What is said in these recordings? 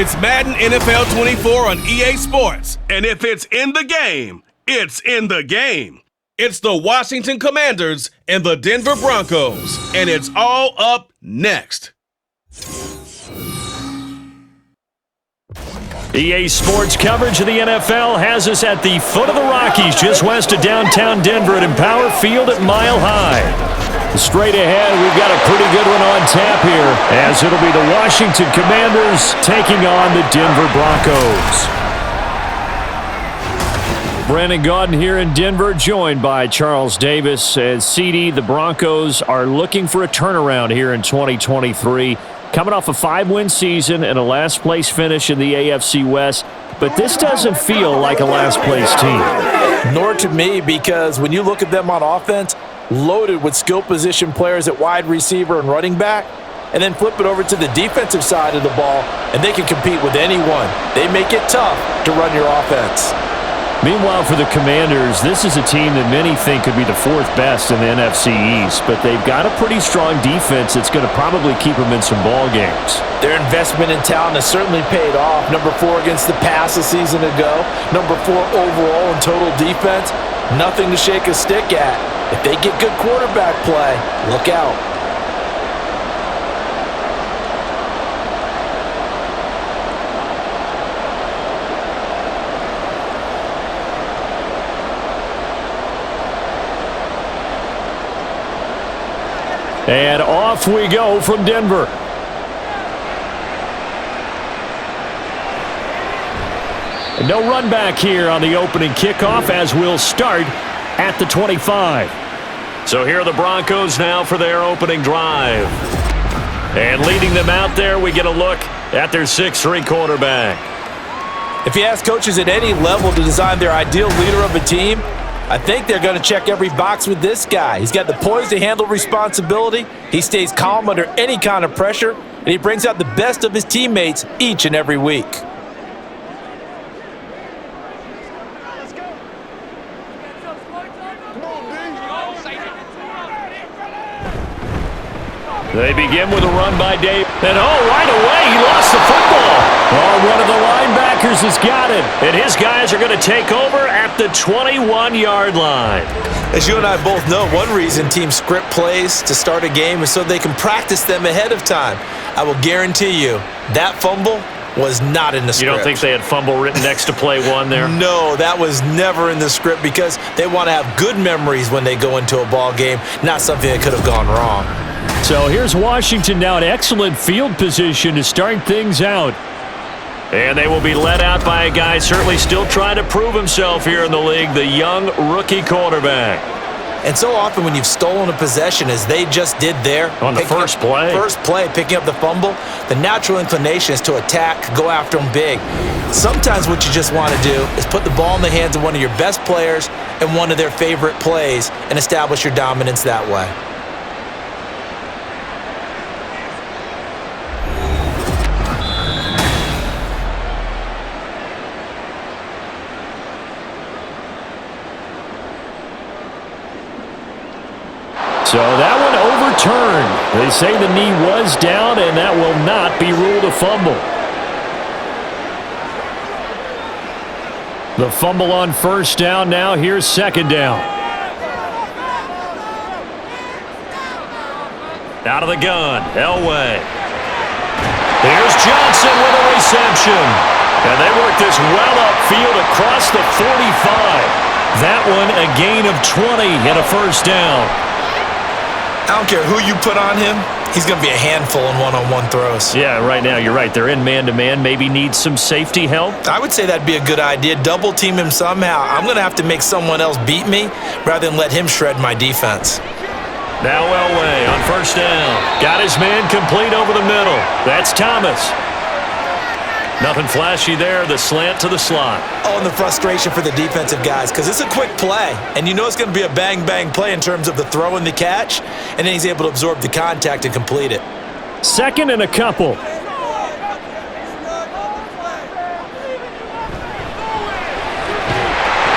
It's Madden NFL 24 on EA Sports. And if it's in the game, it's in the game. It's the Washington Commanders and the Denver Broncos. And it's all up next. EA Sports coverage of the NFL has us at the foot of the Rockies, just west of downtown Denver at Empower Field at Mile High. Straight ahead, we've got a pretty good one on tap here, as it'll be the Washington Commanders taking on the Denver Broncos. Brandon Gaudin here in Denver, joined by Charles Davis. As CD, the Broncos are looking for a turnaround here in 2023. Coming off a 5-win season and a last-place finish in the AFC West. But this doesn't feel like a last-place team. Nor to me, because when you look at them on offense, loaded with skill position players at wide receiver and running back, and then flip it over to the defensive side of the ball, and they can compete with anyone. They make it tough to run your offense. Meanwhile, for the Commanders, this is a team that many think could be the 4th best in the NFC East, but they've got a pretty strong defense that's going to probably keep them in some ball games. Their investment in talent has certainly paid off. Number 4 against the pass a season ago. Number 4 overall in total defense. Nothing to shake a stick at. If they get good quarterback play, look out. And off we go from Denver. No run back here on the opening kickoff, as we'll start at the 25. So here are the Broncos now for their opening drive. And leading them out there, we get a look at their 6'3" quarterback. If you ask coaches at any level to design their ideal leader of a team, I think they're going to check every box with this guy. He's got the poise to handle responsibility. He stays calm under any kind of pressure, and he brings out the best of his teammates each and every week. They begin with a run by Dave. And right away, he lost the football. One of the linebackers has got it. And his guys are going to take over at the 21-yard line. As you and I both know, one reason teams script plays to start a game is so they can practice them ahead of time. I will guarantee you, that fumble was not in the script. You don't think they had fumble written next to play one there? No, that was never in the script, because they want to have good memories when they go into a ball game, not something that could have gone wrong. So here's Washington now in excellent field position to start things out. And they will be led out by a guy certainly still trying to prove himself here in the league, the young rookie quarterback. And so often when you've stolen a possession, as they just did there, on the first play, picking up the fumble, the natural inclination is to attack, go after them big. Sometimes what you just want to do is put the ball in the hands of one of your best players and one of their favorite plays and establish your dominance that way. So that one overturned. They say the knee was down, and that will not be ruled a fumble. The fumble on first down now. Here's second down. Out of the gun, Elway. Here's Johnson with a reception. And they work this well upfield across the 45. That one a gain of 20 and a first down. I don't care who you put on him, he's going to be a handful in one-on-one throws. Yeah, right now, you're right. They're in man-to-man. Maybe need some safety help. I would say that'd be a good idea. Double team him somehow. I'm going to have to make someone else beat me rather than let him shred my defense. Now Elway on first down. Got his man complete over the middle. That's Thomas. Nothing flashy there. The slant to the slot. Oh, and the frustration for the defensive guys, because it's a quick play, and you know it's going to be a bang-bang play in terms of the throw and the catch, and then he's able to absorb the contact and complete it. Second and a couple.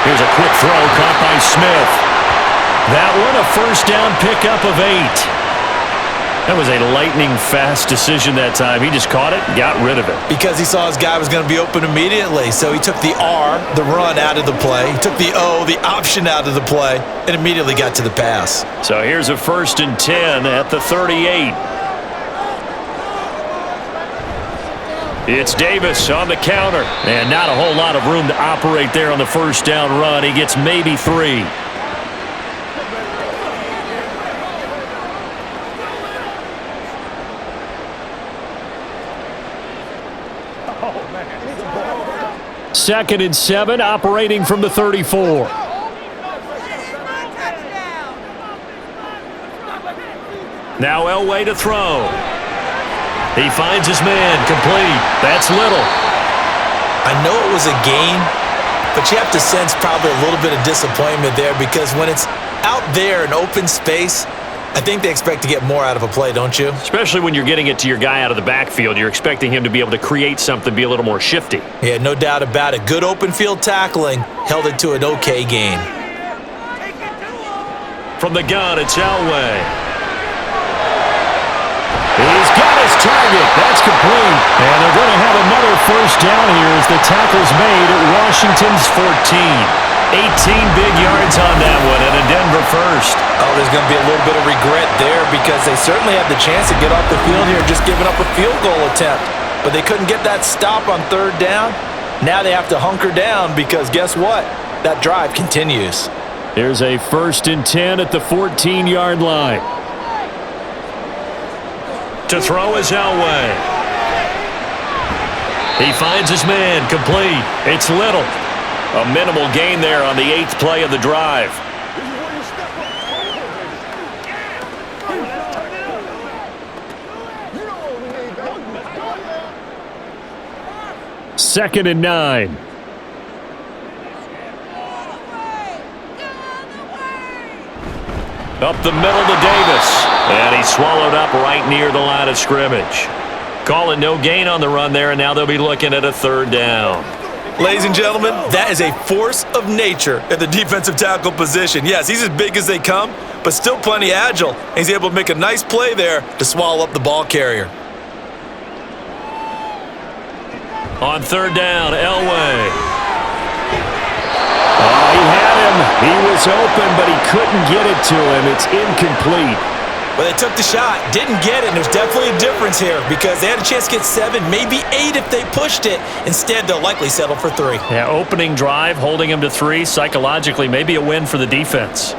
Here's a quick throw caught by Smith. That one a first down pickup of 8. That was a lightning-fast decision that time. He just caught it and got rid of it. Because he saw his guy was going to be open immediately. So he took the R, the run, out of the play. He took the O, the option, out of the play, and immediately got to the pass. So here's a 1st and 10 at the 38. It's Davis on the counter. And not a whole lot of room to operate there on the 1st down run. He gets maybe 3. Second and 7, operating from the 34. Now Elway to throw. He finds his man, complete. That's Little. I know it was a gain, but you have to sense probably a little bit of disappointment there because when it's out there in open space, I think they expect to get more out of a play, don't you? Especially when you're getting it to your guy out of the backfield. You're expecting him to be able to create something, be a little more shifty. Yeah, no doubt about it. Good open field tackling held it to an okay gain. From the gun, it's Elway. He's got his target. That's complete. And they're going to have another 1st down here as the tackle's made at Washington's 14. 18 big yards on that one, and a Denver 1st. Oh, there's going to be a little bit of regret there because they certainly had the chance to get off the field here just giving up a field goal attempt. But they couldn't get that stop on 3rd down. Now they have to hunker down because guess what? That drive continues. Here's a 1st and 10 at the 14-yard line. To throw is Elway. He finds his man, complete. It's Little. A minimal gain there on the 8th play of the drive. Second and 9. Up the middle to Davis. And he's swallowed up right near the line of scrimmage. Calling no gain on the run there, and now they'll be looking at a 3rd down. Ladies and gentlemen, that is a force of nature at the defensive tackle position. Yes, he's as big as they come, but still plenty agile. And he's able to make a nice play there to swallow up the ball carrier. On 3rd down, Elway. Oh, he had him. He was open, but he couldn't get it to him. It's incomplete. Well, they took the shot, didn't get it, and there's definitely a difference here because they had a chance to get 7, maybe 8 if they pushed it. Instead, they'll likely settle for 3. Yeah, opening drive, holding him to 3, psychologically, maybe a win for the defense.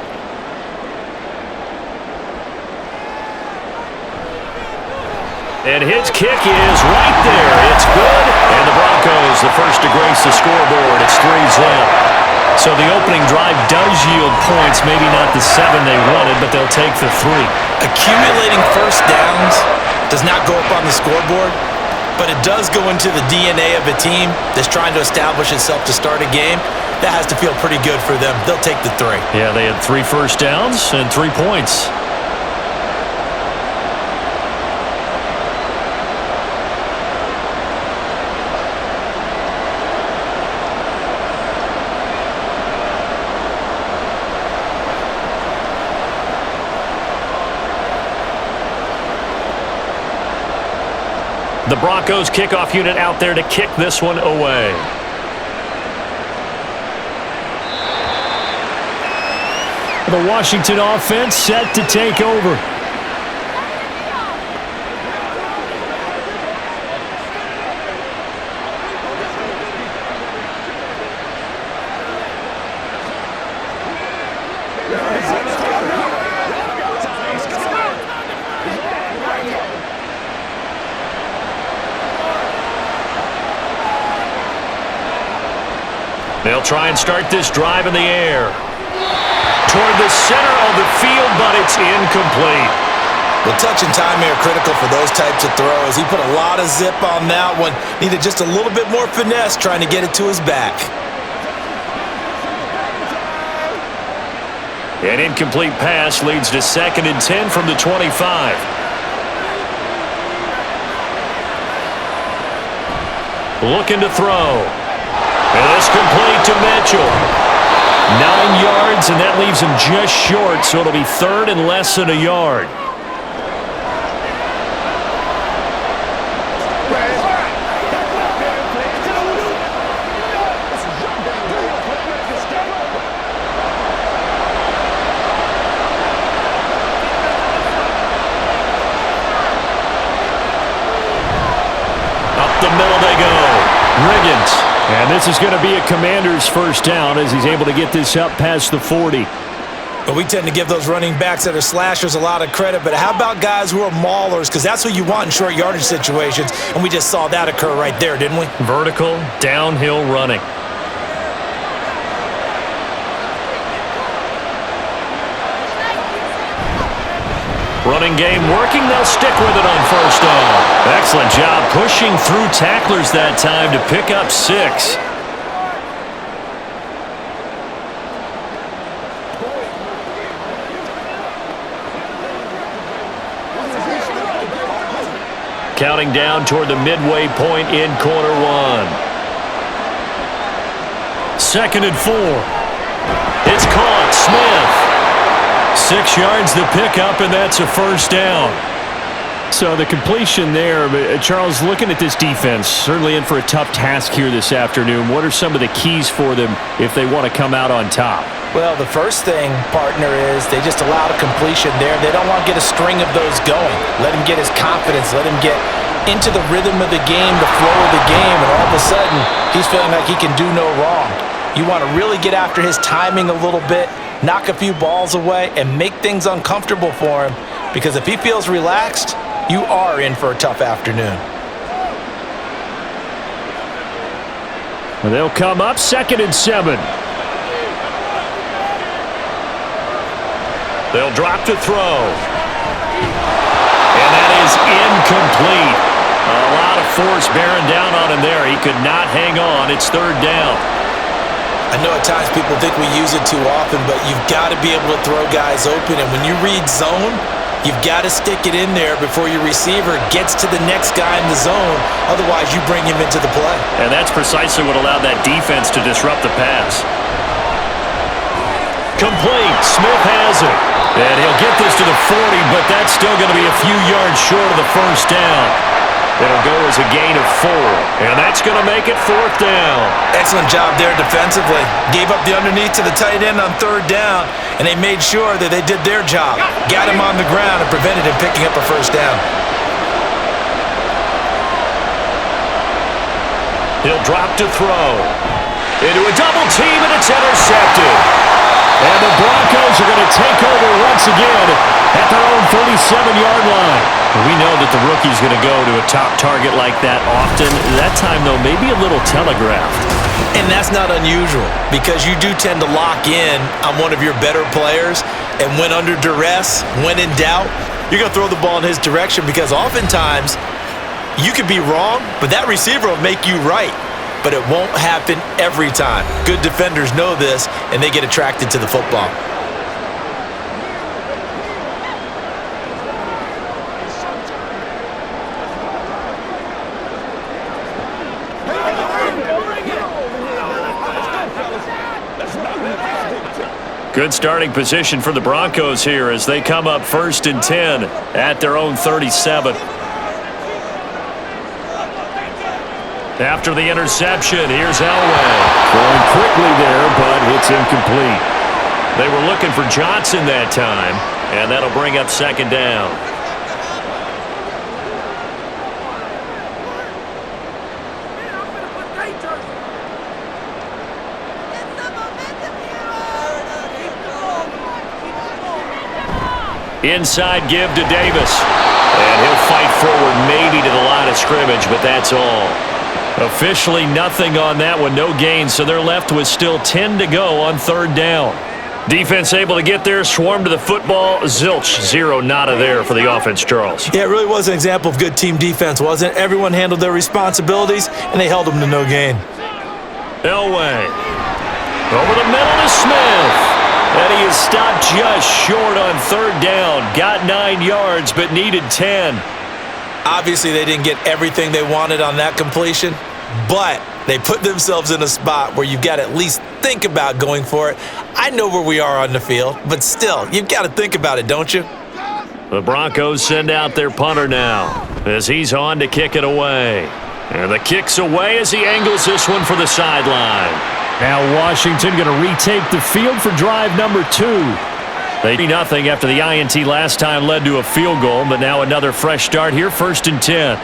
And his kick is right there. It's good. And the Broncos, the first to grace the scoreboard. It's 3-0. So the opening drive does yield points, maybe not the 7 they wanted, but they'll take the 3. Accumulating 1st downs does not go up on the scoreboard, but it does go into the DNA of a team that's trying to establish itself to start a game. That has to feel pretty good for them. They'll take the 3. Yeah, they had 3 first downs and 3 points. The Broncos kickoff unit out there to kick this one away. The Washington offense set to take over. They'll try and start this drive in the air. Toward the center of the field, but it's incomplete. Well, touch and timing are critical for those types of throws. He put a lot of zip on that one. Needed just a little bit more finesse trying to get it to his back. An incomplete pass leads to 2nd and 10 from the 25. Looking to throw. And it's complete to Mitchell. 9 yards, and that leaves him just short, so it'll be 3rd and less than a yard. the middle they go. Riggins. And this is going to be a Commander's first down as he's able to get this up past the 40. But we tend to give those running backs that are slashers a lot of credit. But how about guys who are maulers? Because that's what you want in short yardage situations. And we just saw that occur right there, didn't we? Vertical, downhill running. Running game working. They'll stick with it on first down. Excellent job pushing through tacklers that time to pick up 6. Counting down toward the midway point in quarter 1. 2nd and 4. It's caught. Smith. 6 yards to pick up, and that's a first down. So the completion there, Charles, looking at this defense, certainly in for a tough task here this afternoon. What are some of the keys for them if they want to come out on top? Well, the first thing, partner, is they just allowed a completion there. They don't want to get a string of those going. Let him get his confidence. Let him get into the rhythm of the game, the flow of the game, and all of a sudden, he's feeling like he can do no wrong. You want to really get after his timing a little bit, knock a few balls away, and make things uncomfortable for him, because if he feels relaxed, you are in for a tough afternoon. They'll come up 2nd and 7. They'll drop to throw. And that is incomplete. A lot of force bearing down on him there. He could not hang on. It's 3rd down. I know at times people think we use it too often, but you've got to be able to throw guys open. And when you read zone, you've got to stick it in there before your receiver gets to the next guy in the zone. Otherwise, you bring him into the play. And that's precisely what allowed that defense to disrupt the pass. Complete. Smith has it. And he'll get this to the 40, but that's still going to be a few yards short of the first down. It'll go as a gain of 4, and that's going to make it 4th down. Excellent job there defensively. Gave up the underneath to the tight end on 3rd down, and they made sure that they did their job. Got him on the ground and prevented him picking up a first down. He'll drop to throw. Into a double team, and it's intercepted. And the Broncos are going to take over once again at their own 37-yard line. We know that the rookie's going to go to a top target like that often. That time, though, maybe a little telegraphed. And that's not unusual, because you do tend to lock in on one of your better players, and when under duress, when in doubt, you're going to throw the ball in his direction, because oftentimes you could be wrong, but that receiver will make you right. But it won't happen every time. Good defenders know this, and they get attracted to the football. Good starting position for the Broncos here as they come up 1st and 10 at their own 37. After the interception, here's Elway. Throwing quickly there, but it's incomplete. They were looking for Johnson that time, and that'll bring up 2nd down. Inside give to Davis. And he'll fight forward maybe to the line of scrimmage, but that's all. Officially nothing on that one, no gain, so they're left with still 10 to go on 3rd down. Defense able to get there, swarm to the football. Zilch, 0 nada there for the offense, Charles. Yeah, it really was an example of good team defense, wasn't it? Everyone handled their responsibilities, and they held them to no gain. Elway. Over the middle to Smith. And he is stopped just short on 3rd down. Got 9 yards, but needed 10. Obviously, they didn't get everything they wanted on that completion, but they put themselves in a spot where you've got to at least think about going for it. I know where we are on the field, but still, you've got to think about it, don't you? The Broncos send out their punter now as he's on to kick it away. And the kick's away as he angles this one for the sideline. Now Washington going to retake the field for drive number 2. They do nothing after the INT last time led to a field goal, but now another fresh start here, 1st and 10.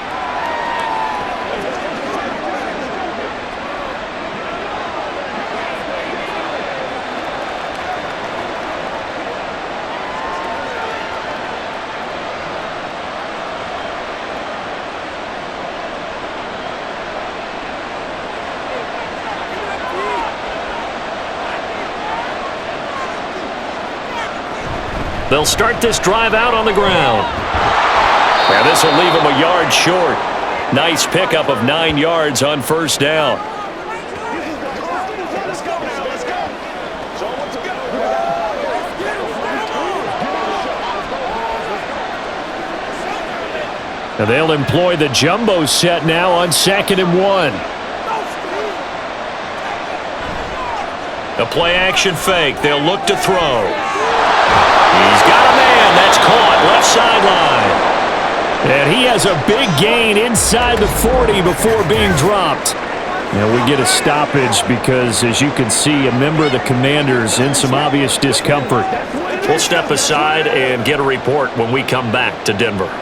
They'll start this drive out on the ground. And this will leave them a yard short. Nice pickup of 9 yards on first down. And they'll employ the jumbo set now on 2nd and 1. The play-action fake. They'll look to throw. He's got a man. That's caught left sideline. And he has a big gain inside the 40 before being dropped. Now we get a stoppage because, as you can see, a member of the Commanders in some obvious discomfort. We'll step aside and get a report when we come back to Denver.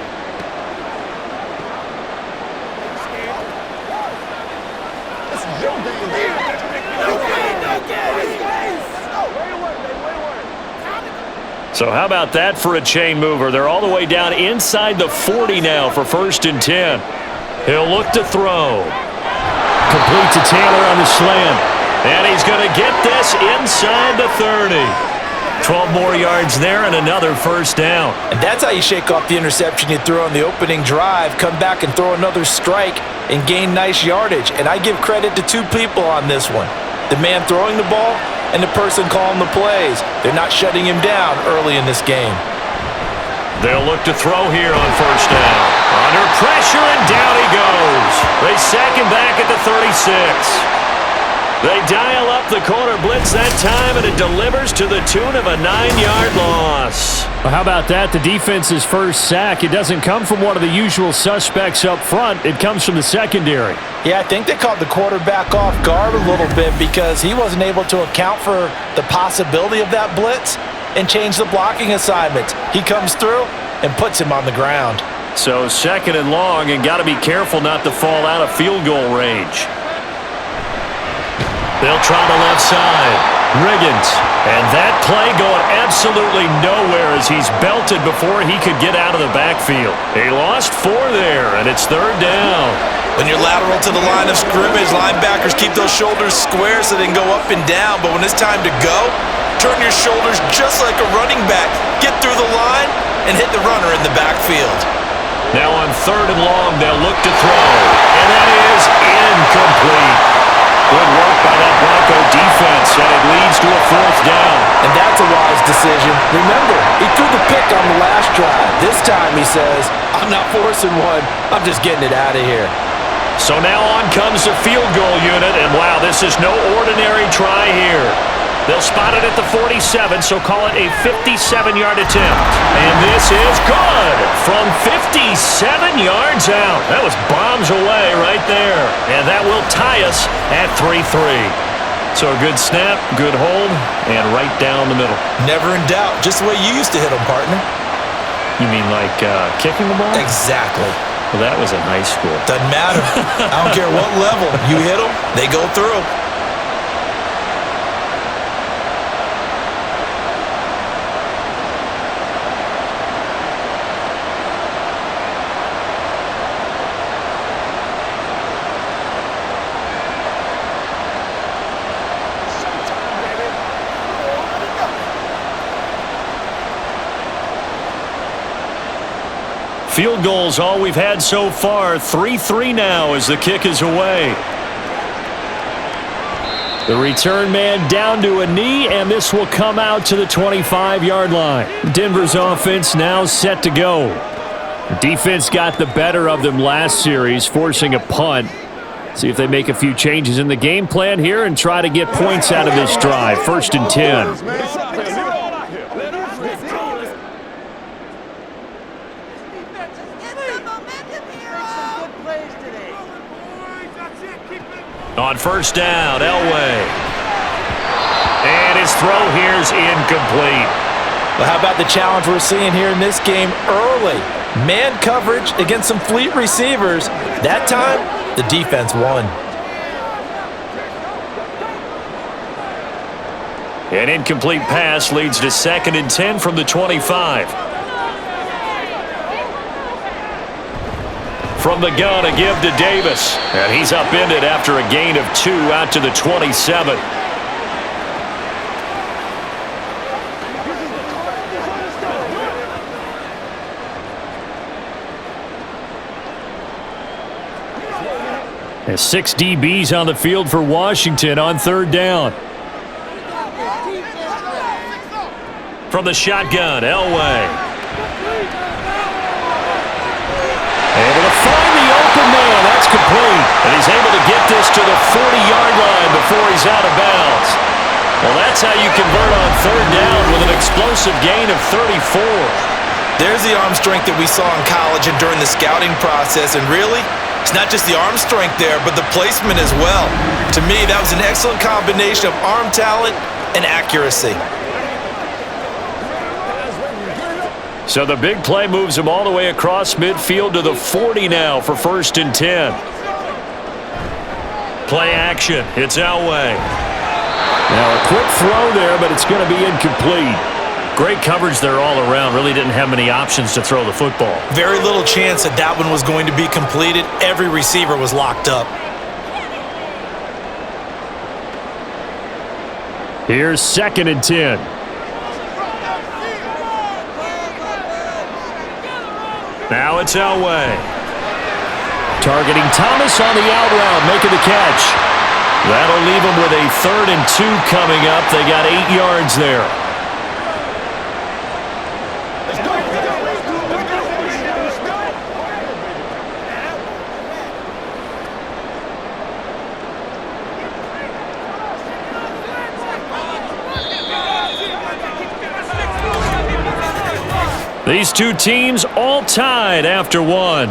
So how about that for a chain mover? They're all the way down inside the 40 now for 1st and 10. He'll look to throw. Complete to Taylor on the slant. And he's going to get this inside the 30. 12 more yards there and another first down. And that's how you shake off the interception you threw on the opening drive, come back and throw another strike and gain nice yardage. And I give credit to 2 people on this one. The man throwing the ball and the person calling the plays. They're not shutting him down early in this game. They'll look to throw here on first down. Under pressure, and down he goes. They sack him back at the 36. They dial up the corner blitz that time, and it delivers to the tune of a 9-yard loss. Well, how about that? The defense's first sack. It doesn't come from one of the usual suspects up front. It comes from the secondary. Yeah, I think they caught the quarterback off guard a little bit because he wasn't able to account for the possibility of that blitz and change the blocking assignments. He comes through and puts him on the ground. So 2nd and long, and got to be careful not to fall out of field goal range. They'll try the left side. Riggins. And that play going absolutely nowhere as he's belted before he could get out of the backfield. He lost 4 there, and it's 3rd down. When you're lateral to the line of scrimmage, linebackers keep those shoulders square so they can go up and down. But when it's time to go, turn your shoulders just like a running back. Get through the line and hit the runner in the backfield. Now on 3rd and long, they'll look to throw. And that is incomplete. Good work by that Bronco defense, and it leads to a 4th down. And that's a wise decision. Remember, he threw the pick on the last drive. This time he says, I'm not forcing one. I'm just getting it out of here. So now on comes the field goal unit, and wow, this is no ordinary try here. They'll spot it at the 47, so call it a 57-yard attempt. And this is good from 57 yards out. That was bombs away right there. And that will tie us at 3-3. So a good snap, good hold, and right down the middle. Never in doubt. Just the way you used to hit them, partner. You mean like kicking the ball? Exactly. Well, that was in high school. Doesn't matter. I don't care what level. You hit them, they go through. Field goals all we've had so far. 3-3 now as the kick is away. The return man down to a knee, and this will come out to the 25-yard line. Denver's offense now set to go. The defense got the better of them last series, forcing a punt. See if they make a few changes in the game plan here and try to get points out of this drive. 1st and 10. On 1st down, Elway. And his throw here's incomplete. Well, how about the challenge we're seeing here in this game early? Man coverage against some fleet receivers. That time, the defense won. An incomplete pass leads to 2nd and 10 from the 25. From the gun, a give to Davis. And he's upended after a gain of 2 out to the 27. There's 6 DBs on the field for Washington on 3rd down. From the shotgun, Elway. Able to find the open man. That's complete. And he's able to get this to the 40-yard line before he's out of bounds. Well, that's how you convert on 3rd down with an explosive gain of 34. There's the arm strength that we saw in college and during the scouting process. And really, it's not just the arm strength there, but the placement as well. To me, that was an excellent combination of arm talent and accuracy. So the big play moves him all the way across midfield to the 40 now for 1st and 10. Play action. It's Elway. Now a quick throw there, but it's going to be incomplete. Great coverage there all around. Really didn't have many options to throw the football. Very little chance that that one was going to be completed. Every receiver was locked up. Here's 2nd and 10. Now it's Elway. Targeting Thomas on the out route, making the catch. That'll leave them with a 3rd and 2 coming up. They got 8 yards there. These two teams all tied after 1.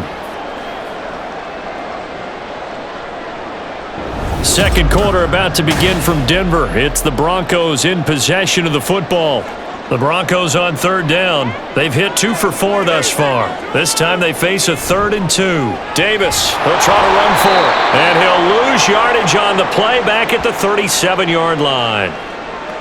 Second quarter about to begin from Denver. It's the Broncos in possession of the football. The Broncos on 3rd down. They've hit 2 for 4 thus far. This time they face a 3rd and 2. Davis, he'll try to run for it. And he'll lose yardage on the play back at the 37-yard line.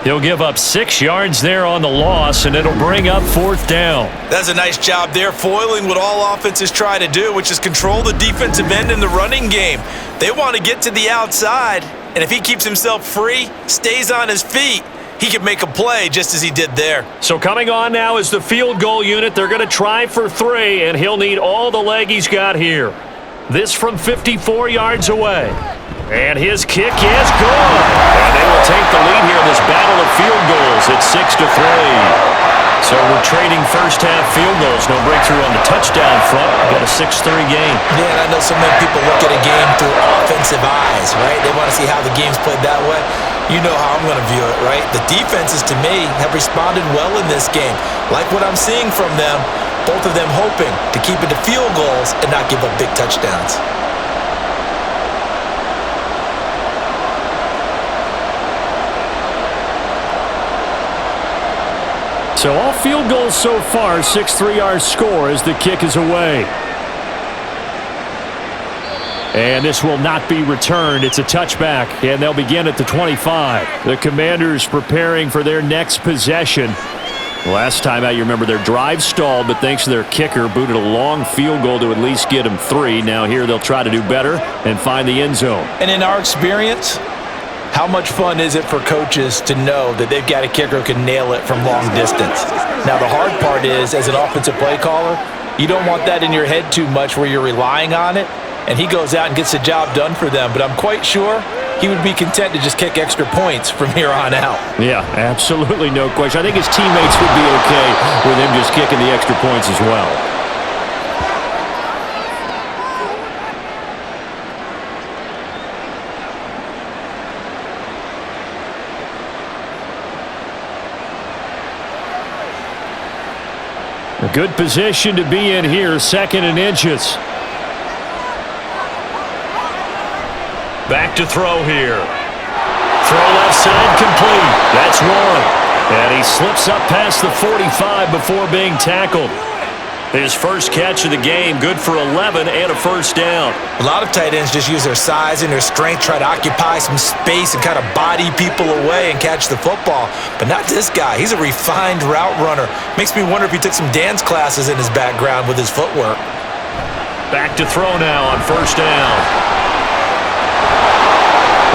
He'll give up 6 yards there on the loss, and it'll bring up 4th down. That's a nice job there, foiling what all offenses try to do, which is control the defensive end in the running game. They want to get to the outside, and if he keeps himself free, stays on his feet, he can make a play just as he did there. So coming on now is the field goal unit. They're going to try for 3, and he'll need all the leg he's got here. This from 54 yards away. And his kick is good. And they will take the lead here in this battle of field goals. It's 6-3. So we're trading first-half field goals. No breakthrough on the touchdown front. We've got a 6-3 game. Yeah, and I know so many people look at a game through offensive eyes, right? They want to see how the game's played that way. You know how I'm going to view it, right? The defenses, to me, have responded well in this game. Like what I'm seeing from them, both of them hoping to keep it to field goals and not give up big touchdowns. So all field goals so far, 6-3 our score as the kick is away. And this will not be returned. It's a touchback, and they'll begin at the 25. The Commanders preparing for their next possession. Last time out, you remember their drive stalled, but thanks to their kicker, booted a long field goal to at least get them 3. Now here they'll try to do better and find the end zone. And in our experience, how much fun is it for coaches to know that they've got a kicker who can nail it from long distance? Now, the hard part is, as an offensive play caller, you don't want that in your head too much where you're relying on it, and he goes out and gets the job done for them. But I'm quite sure he would be content to just kick extra points from here on out. Yeah, absolutely no question. I think his teammates would be okay with him just kicking the extra points as well. A good position to be in here, 2nd and inches. Back to throw here. Throw left side complete. That's 1. And he slips up past the 45 before being tackled. His first catch of the game, good for 11 and a 1st down. A lot of tight ends just use their size and their strength, try to occupy some space and kind of body people away and catch the football. But not this guy. He's a refined route runner. Makes me wonder if he took some dance classes in his background with his footwork. Back to throw now on 1st down.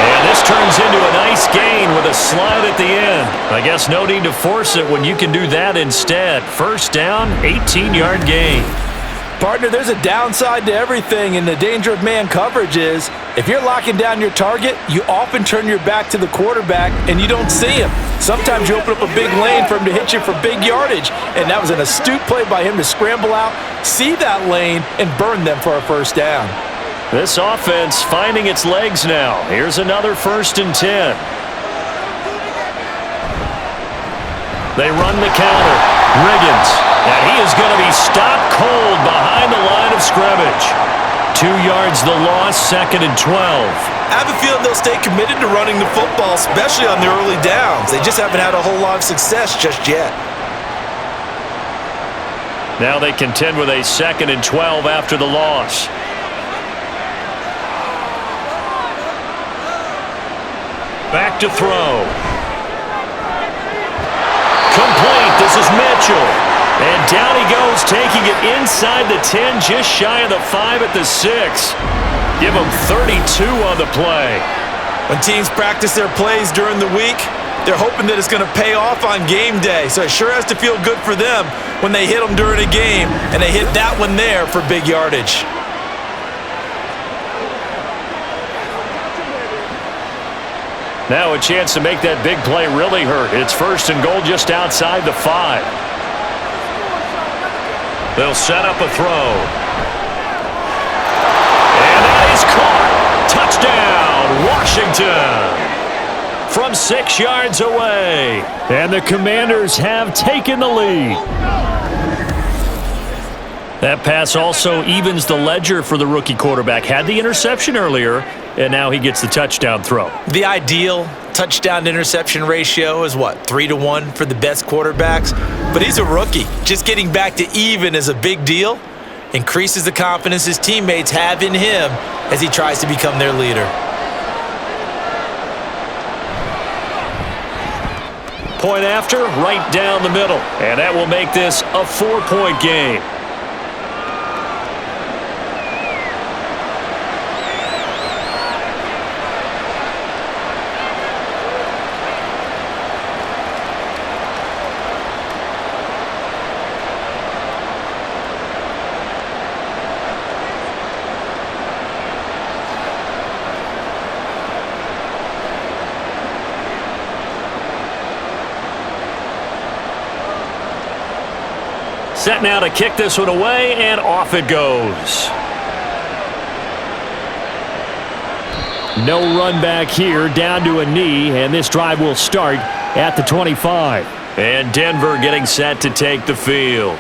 And this turns into a nice gain with a slide at the end. I guess no need to force it when you can do that instead. 1st down, 18-yard gain. Partner, there's a downside to everything, and the danger of man coverage is if you're locking down your target, you often turn your back to the quarterback and you don't see him. Sometimes you open up a big lane for him to hit you for big yardage, and that was an astute play by him to scramble out, see that lane, and burn them for a first down. This offense finding its legs now. Here's another 1st and 10. They run the counter. Riggins. And he is going to be stopped cold behind the line of scrimmage. 2 yards the loss, 2nd and 12. I have a feeling they'll stay committed to running the football, especially on the early downs. They just haven't had a whole lot of success just yet. Now they contend with a 2nd and 12 after the loss. Back to throw. Complete. This is Mitchell. And down he goes, taking it inside the 10, just shy of the 5 at the 6. Give him 32 on the play. When teams practice their plays during the week, they're hoping that it's going to pay off on game day. So it sure has to feel good for them when they hit them during a game, and they hit that one there for big yardage. Now a chance to make that big play really hurt. It's 1st and goal just outside the 5. They'll set up a throw. And that is caught. Touchdown, Washington. From 6 yards away. And the Commanders have taken the lead. That pass also evens the ledger for the rookie quarterback. Had the interception earlier, and now he gets the touchdown throw. The ideal touchdown-interception ratio is what, 3-to-1 for the best quarterbacks? But he's a rookie. Just getting back to even is a big deal. Increases the confidence his teammates have in him as he tries to become their leader. Point after, right down the middle. And that will make this a 4-point game. Set now to kick this one away, and off it goes. No run back here, down to a knee, and this drive will start at the 25. And Denver getting set to take the field.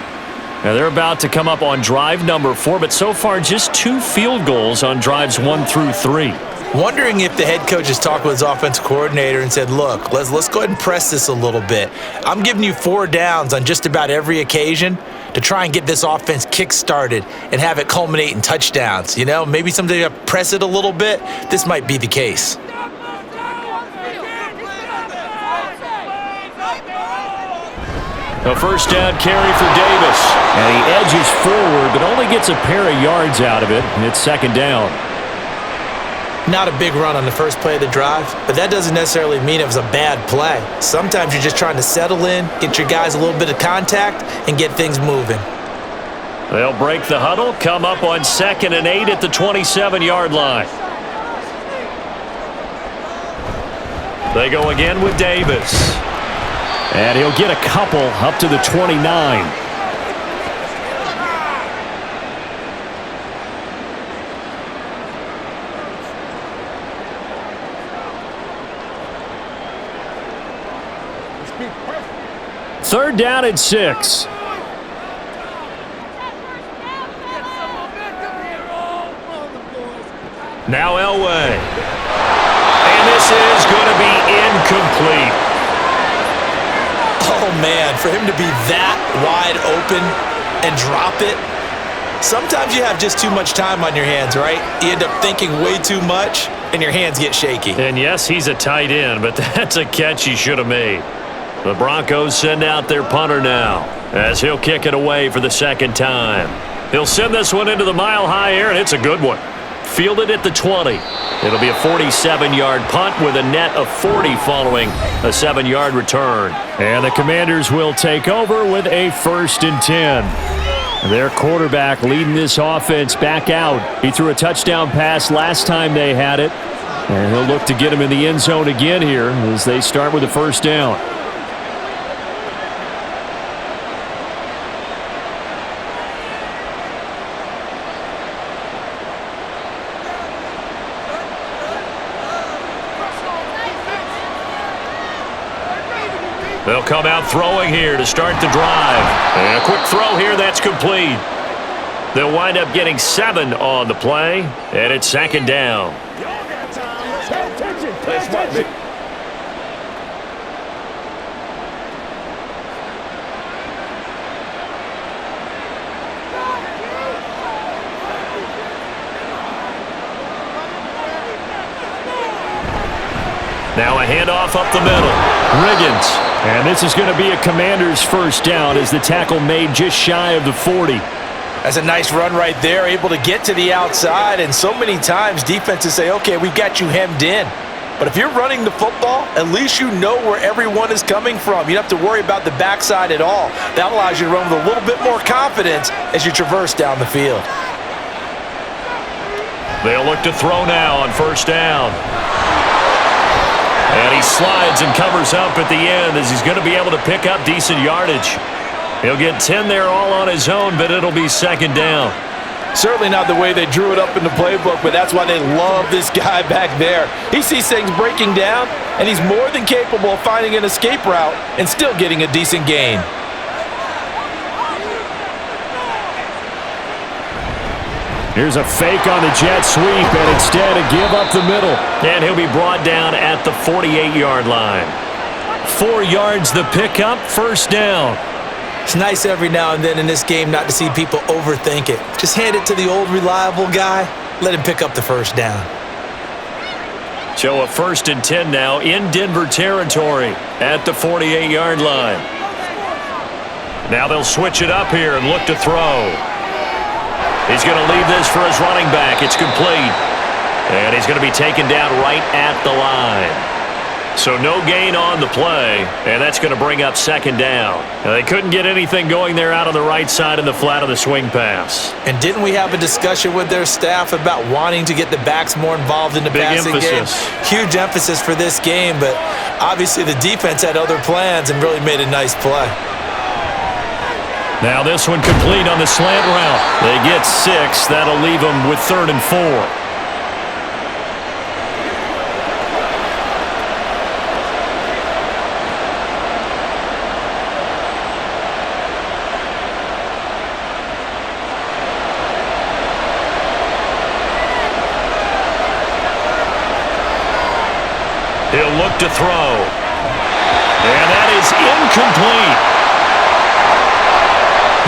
Now they're about to come up on drive number 4, but so far just 2 field goals on drives 1 through 3. Wondering if the head coach has talked with his offensive coordinator and said, look, let's go ahead and press this a little bit. I'm giving you 4 downs on just about every occasion to try and get this offense kick-started and have it culminate in touchdowns. You know, maybe someday you press it a little bit. This might be the case. A first down carry for Davis. And he edges forward, but only gets a pair of yards out of it. And it's 2nd down. Not a big run on the first play of the drive, but that doesn't necessarily mean it was a bad play. Sometimes you're just trying to settle in, get your guys a little bit of contact, and get things moving. They'll break the huddle, come up on 2nd and 8 at the 27-yard line. They go again with Davis. And he'll get a couple up to the 29. Third down and 6. Now Elway. And this is going to be incomplete. Oh, man, for him to be that wide open and drop it. Sometimes you have just too much time on your hands, right? You end up thinking way too much, and your hands get shaky. And yes, he's a tight end, but that's a catch he should have made. The Broncos send out their punter now as he'll kick it away for the 2nd time. He'll send this one into the mile-high air, and it's a good one. Fielded at the 20. It'll be a 47-yard punt with a net of 40 following a 7-yard return. And the Commanders will take over with a 1st and 10. Their quarterback leading this offense back out. He threw a touchdown pass last time they had it. And he'll look to get him in the end zone again here as they start with a first down. They'll come out throwing here to start the drive. And a quick throw here, that's complete. They'll wind up getting 7 on the play, and it's second down. Now a handoff up the middle. Riggins. And this is going to be a Commander's first down as the tackle made just shy of the 40. That's a nice run right there, able to get to the outside. And so many times defenses say, okay, we've got you hemmed in. But if you're running the football, at least you know where everyone is coming from. You don't have to worry about the backside at all. That allows you to run with a little bit more confidence as you traverse down the field. They'll look to throw now on first down. And he slides and covers up at the end as he's going to be able to pick up decent yardage. He'll get 10 there all on his own, but it'll be second down. Certainly not the way they drew it up in the playbook, but that's why they love this guy back there. He sees things breaking down, and he's more than capable of finding an escape route and still getting a decent gain. Here's a fake on the jet sweep, and instead a give up the middle. And he'll be brought down at the 48-yard line. 4 yards the pickup, first down. It's nice every now and then in this game not to see people overthink it. Just hand it to the old reliable guy. Let him pick up the first down. So a 1st and 10 now in Denver territory at the 48-yard line. Now they'll switch it up here and look to throw. He's going to leave this for his running back. It's complete. And he's going to be taken down right at the line. So no gain on the play, and that's going to bring up second down. Now, they couldn't get anything going there out on the right side in the flat of the swing pass. And didn't we have a discussion with their staff about wanting to get the backs more involved in the passing game? Huge emphasis for this game, but obviously the defense had other plans and really made a nice play. Now this one complete on the slant route. They get 6. That'll leave them with 3rd and 4. He'll look to throw. And that is incomplete.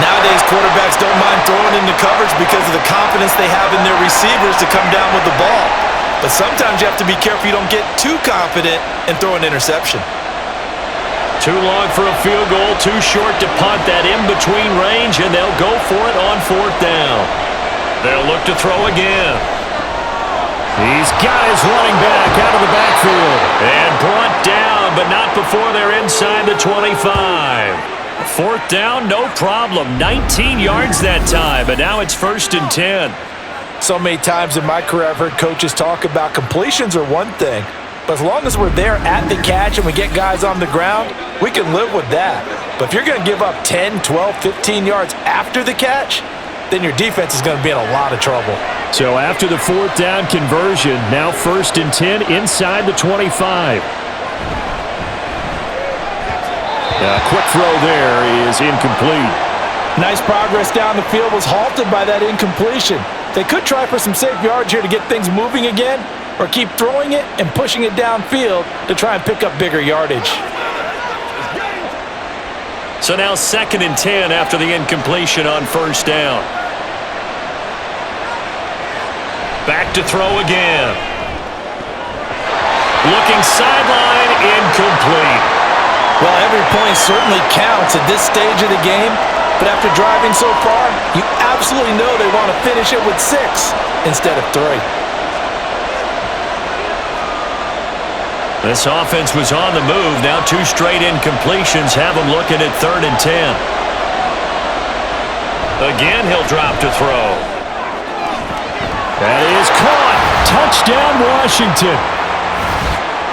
Nowadays, quarterbacks don't mind throwing into coverage because of the confidence they have in their receivers to come down with the ball. But sometimes you have to be careful you don't get too confident and throw an interception. Too long for a field goal, too short to punt that in-between range, and they'll go for it on 4th down. They'll look to throw again. He's got his running back out of the backfield. And brought down, but not before they're inside the 25. 4th down, no problem. 19 yards that time, but now it's 1st and 10. So many times in my career I've heard coaches talk about completions are one thing, but as long as we're there at the catch and we get guys on the ground, we can live with that. But if you're going to give up 10, 12, 15 yards after the catch, then your defense is going to be in a lot of trouble. So after the 4th down conversion, now 1st and 10 inside the 25. A quick throw there is incomplete. Nice progress down the field was halted by that incompletion. They could try for some safe yards here to get things moving again, or keep throwing it and pushing it downfield to try and pick up bigger yardage. So now 2nd and 10 after the incompletion on 1st down. Back to throw again. Looking sideline, incomplete. Well, every point certainly counts at this stage of the game, but after driving so far, you absolutely know they want to finish it with 6 instead of 3. This offense was on the move. Now 2 straight incompletions have them looking at 3rd and 10. Again, he'll drop to throw. That is caught. Touchdown, Washington.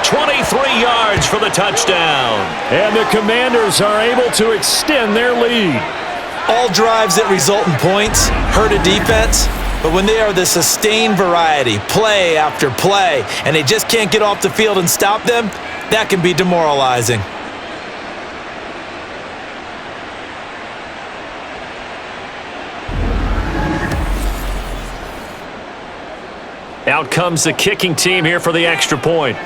23 yards for the touchdown. And the Commanders are able to extend their lead. All drives that result in points hurt a defense, but when they are the sustained variety, play after play, and they just can't get off the field and stop them, that can be demoralizing. Out comes the kicking team here for the extra point.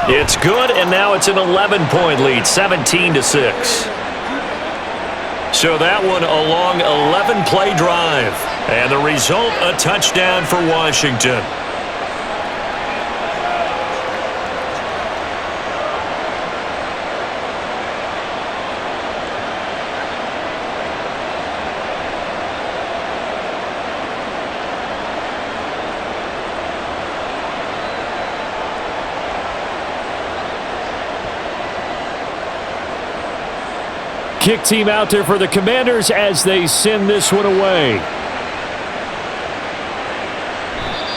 It's good, and now it's an 11-point lead, 17-6. So that one a long 11-play drive. And the result, a touchdown for Washington. Kick team out there for the Commanders as they send this one away.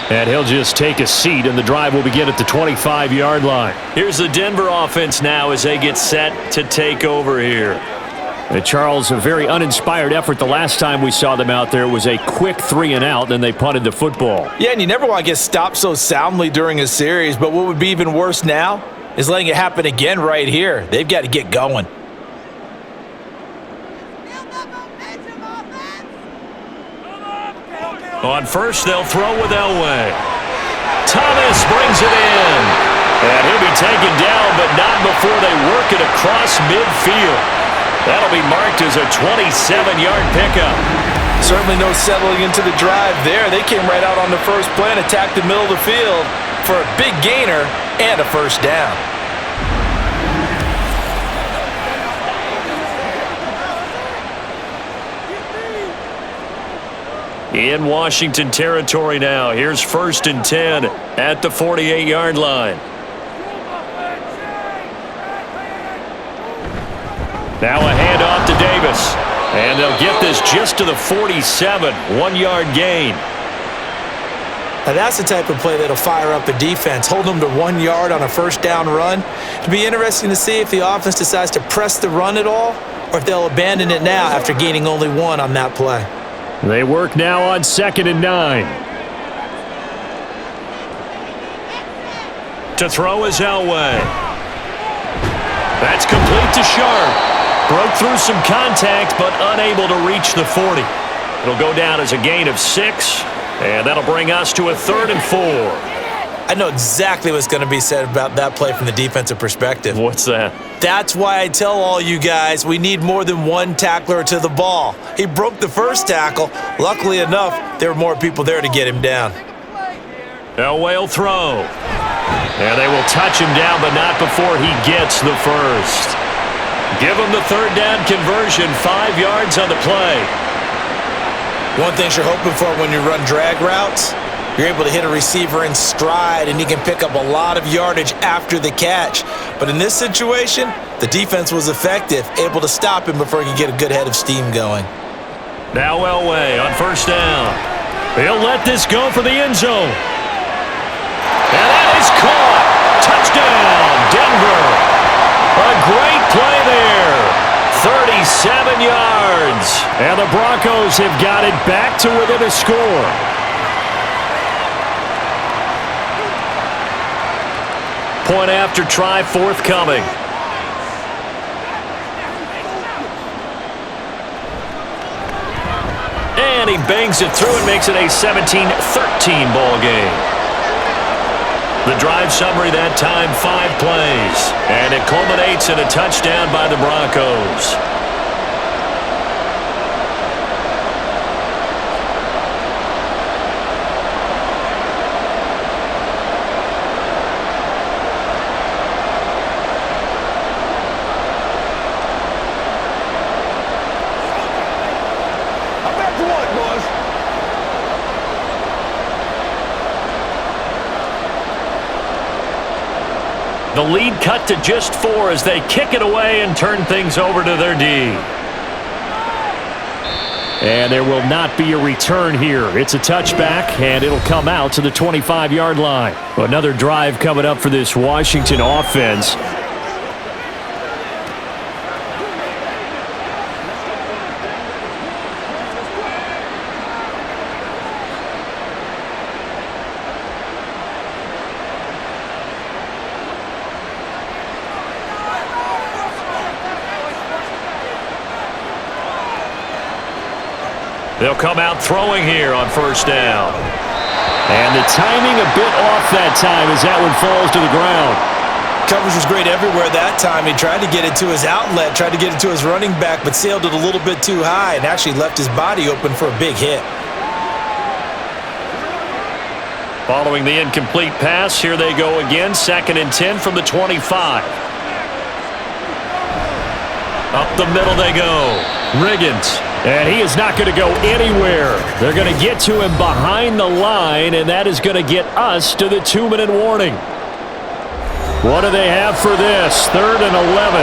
And he'll just take a seat, and the drive will begin at the 25-yard line. Here's the Denver offense now as they get set to take over here. And Charles, a very uninspired effort. The last time we saw them out there was a quick 3-and-out, then they punted the football. Yeah, and you never want to get stopped so soundly during a series, but what would be even worse now is letting it happen again right here. They've got to get going. On first, they'll throw with Elway. Thomas brings it in. And he'll be taken down, but not before they work it across midfield. That'll be marked as a 27-yard pickup. Certainly no settling into the drive there. They came right out on the first play and attacked the middle of the field for a big gainer and a first down. In Washington territory now. Here's 1st and 10 at the 48-yard line. Now a handoff to Davis. And they'll get this just to the 47. 1-yard gain. Now that's the type of play that'll fire up the defense. Hold them to 1 yard on a first down run. It'll be interesting to see if the offense decides to press the run at all or if they'll abandon it now after gaining only 1 on that play. They work now on 2nd and 9. To throw is Elway. That's complete to Sharp. Broke through some contact, but unable to reach the 40. It'll go down as a gain of 6, and that'll bring us to a 3rd and 4. I know exactly what's going to be said about that play from the defensive perspective. What's that? That's why I tell all you guys we need more than one tackler to the ball. He broke the first tackle. Luckily enough, there were more people there to get him down. Elway will throw. And they will touch him down, but not before he gets the first. Give him the 3rd down conversion, 5 yards on the play. One thing you're hoping for when you run drag routes, you're able to hit a receiver in stride, and he can pick up a lot of yardage after the catch. But in this situation, the defense was effective, able to stop him before he could get a good head of steam going. Now Elway on 1st down. He'll let this go for the end zone. And that is caught. Touchdown, Denver. A great play there. 37 yards. And the Broncos have got it back to within a score. Point after try forthcoming. And he bangs it through and makes it a 17-13 ball game. The drive summary that time, 5 plays. And it culminates in a touchdown by the Broncos. The lead cut to just 4 as they kick it away and turn things over to their D. And there will not be a return here. It's a touchback, and it'll come out to the 25-yard line. Another drive coming up for this Washington offense. They'll come out throwing here on first down. And the timing a bit off that time as that one falls to the ground. Coverage was great everywhere that time. He tried to get it to his outlet, tried to get it to his running back, but sailed it a little bit too high and actually left his body open for a big hit. Following the incomplete pass, here they go again. 2nd and 10 from the 25. Up the middle they go. Riggins. And he is not going to go anywhere. They're going to get to him behind the line, and that is going to get us to the 2-minute warning. What do they have for this? 3rd and 11.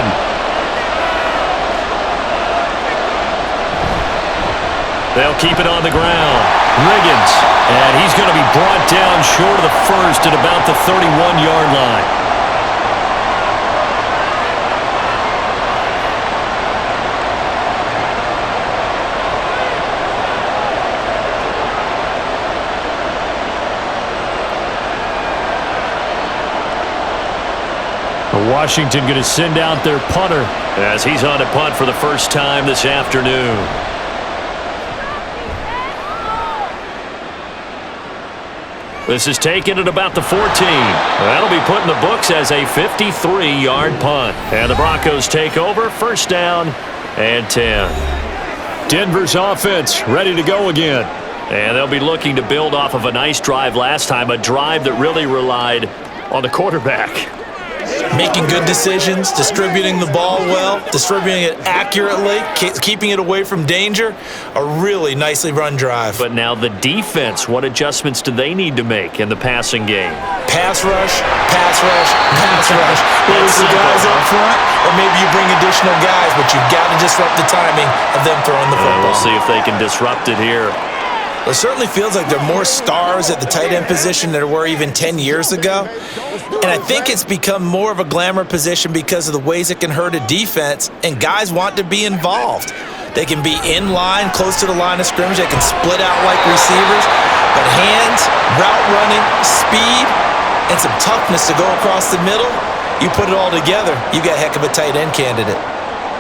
They'll keep it on the ground. Riggins. And he's going to be brought down short of the first at about the 31-yard line. Washington going to send out their punter as he's on to punt for the first time this afternoon. This is taken at about the 14. That'll be put in the books as a 53-yard punt. And the Broncos take over, first down and 10. Denver's offense ready to go again. And they'll be looking to build off of a nice drive last time, a drive that really relied on the quarterback. Making good decisions, distributing the ball well, distributing it accurately, keeping it away from danger. A really nicely run drive. But now the defense, what adjustments do they need to make in the passing game? Pass rush, pass rush, pass rush. Whether it's the guys up front or maybe you bring additional guys, but you've got to disrupt the timing of them throwing the football. We'll see if they can disrupt it here. It certainly feels like there are more stars at the tight end position than there were even 10 years ago. And I think it's become more of a glamour position because of the ways it can hurt a defense, and guys want to be involved. They can be in line, close to the line of scrimmage. They can split out like receivers. But hands, route running, speed, and some toughness to go across the middle, you put it all together, you got a heck of a tight end candidate.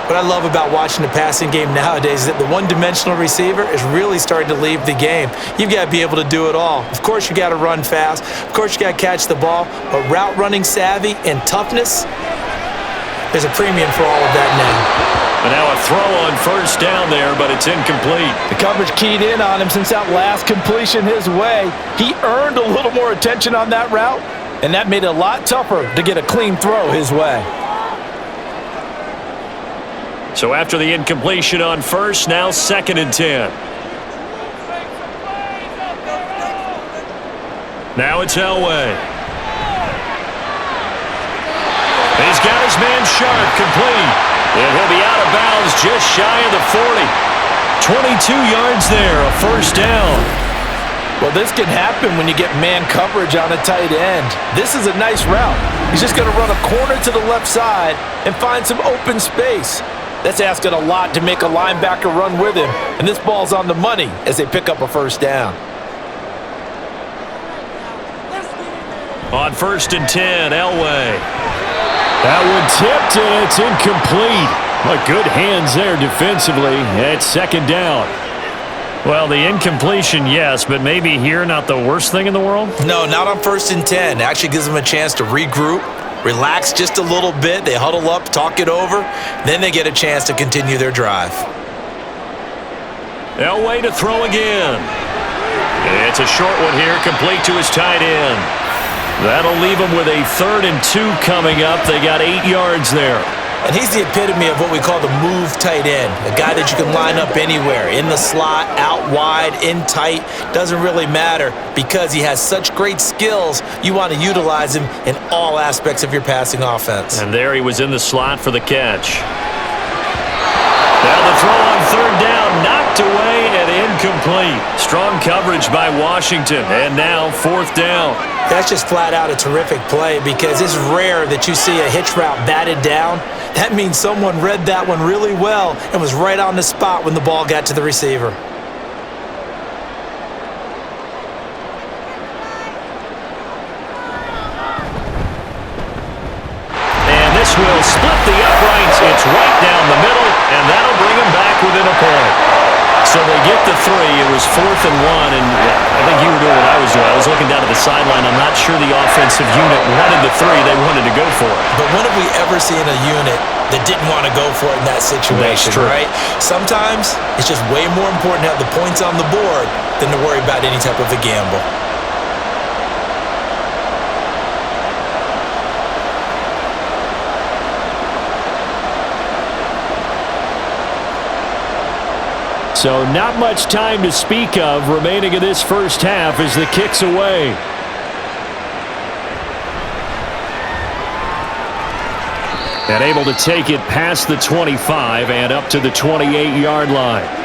What I love about watching the passing game nowadays is that the one-dimensional receiver is really starting to leave the game. You've got to be able to do it all. Of course, you got to run fast. Of course, you got to catch the ball. But route running savvy and toughness, there's a premium for all of that now. And now a throw on first down there, but it's incomplete. The coverage keyed in on him since that last completion his way. He earned a little more attention on that route, and that made it a lot tougher to get a clean throw his way. So after the incompletion on first, now 2nd and 10. Now it's Elway. He's got his man Sharp complete. And he'll be out of bounds just shy of the 40. 22 yards there, a first down. Well, this can happen when you get man coverage on a tight end. This is a nice route. He's just going to run a corner to the left side and find some open space. That's asking a lot to make a linebacker run with him. And this ball's on the money as they pick up a first down. On 1st and 10, Elway. That one tipped, and it's incomplete. But good hands there defensively at 2nd down. Well, the incompletion, yes, but maybe here not the worst thing in the world? No, not on 1st and 10. It actually gives them a chance to regroup, relax just a little bit. They huddle up, talk it over. Then they get a chance to continue their drive. Elway to throw again. It's a short one here, complete to his tight end. That'll leave them with a 3rd and 2 coming up. They got 8 yards there. And he's the epitome of what we call the move tight end, a guy that you can line up anywhere, in the slot, out wide, in tight, doesn't really matter because he has such great skills. You want to utilize him in all aspects of your passing offense. And there he was in the slot for the catch. Now the throw on third down, knocked away and incomplete. Strong coverage by Washington, and now fourth down. That's just flat out a terrific play because it's rare that you see a hitch route batted down. That means someone read that one really well and was right on the spot when the ball got to the receiver. And this will split the uprights. It's right down the middle, and that'll bring them back within a point. So they get the 3. It was 4th and 1, and I think you were doing what I was doing. I was looking down at the sideline. I'm not sure the offensive unit wanted the 3. They wanted to go for it. But when have we ever seen a unit that didn't want to go for it in that situation, right? Sometimes it's just way more important to have the points on the board than to worry about any type of a gamble. So not much time to speak of remaining in this first half as the kick's away. And able to take it past the 25 and up to the 28-yard line.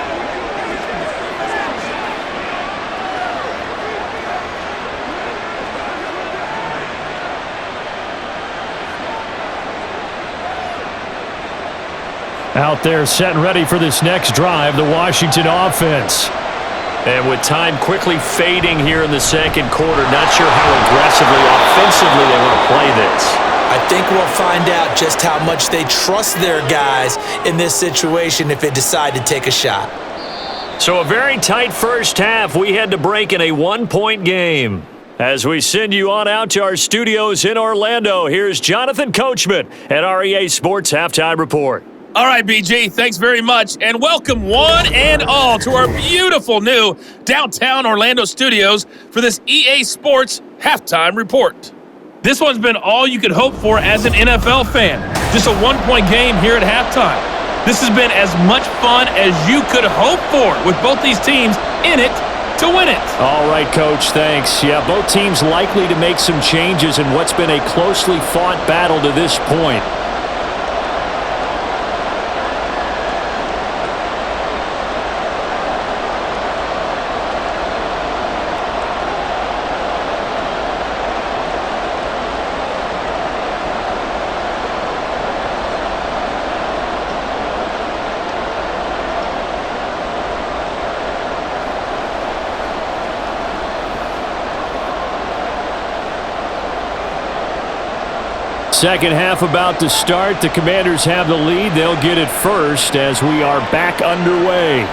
Out there set and ready for this next drive, the Washington offense. And with time quickly fading here in the second quarter, not sure how aggressively, offensively they want to play this. I think we'll find out just how much they trust their guys in this situation if they decide to take a shot. So a very tight first half. We had to break in a one-point game. As we send you on out to our studios in Orlando, here's Jonathan Coachman at REA Sports Halftime Report. All right, BG, thanks very much, and welcome one and all to our beautiful new downtown Orlando studios for this EA Sports Halftime Report. This one's been all you could hope for as an NFL fan. Just a one-point game here at halftime. This has been as much fun as you could hope for with both these teams in it to win it. All right, Coach, thanks. Yeah, both teams likely to make some changes in what's been a closely fought battle to this point. Second half about to start. The Commanders have the lead. They'll get it first as we are back underway.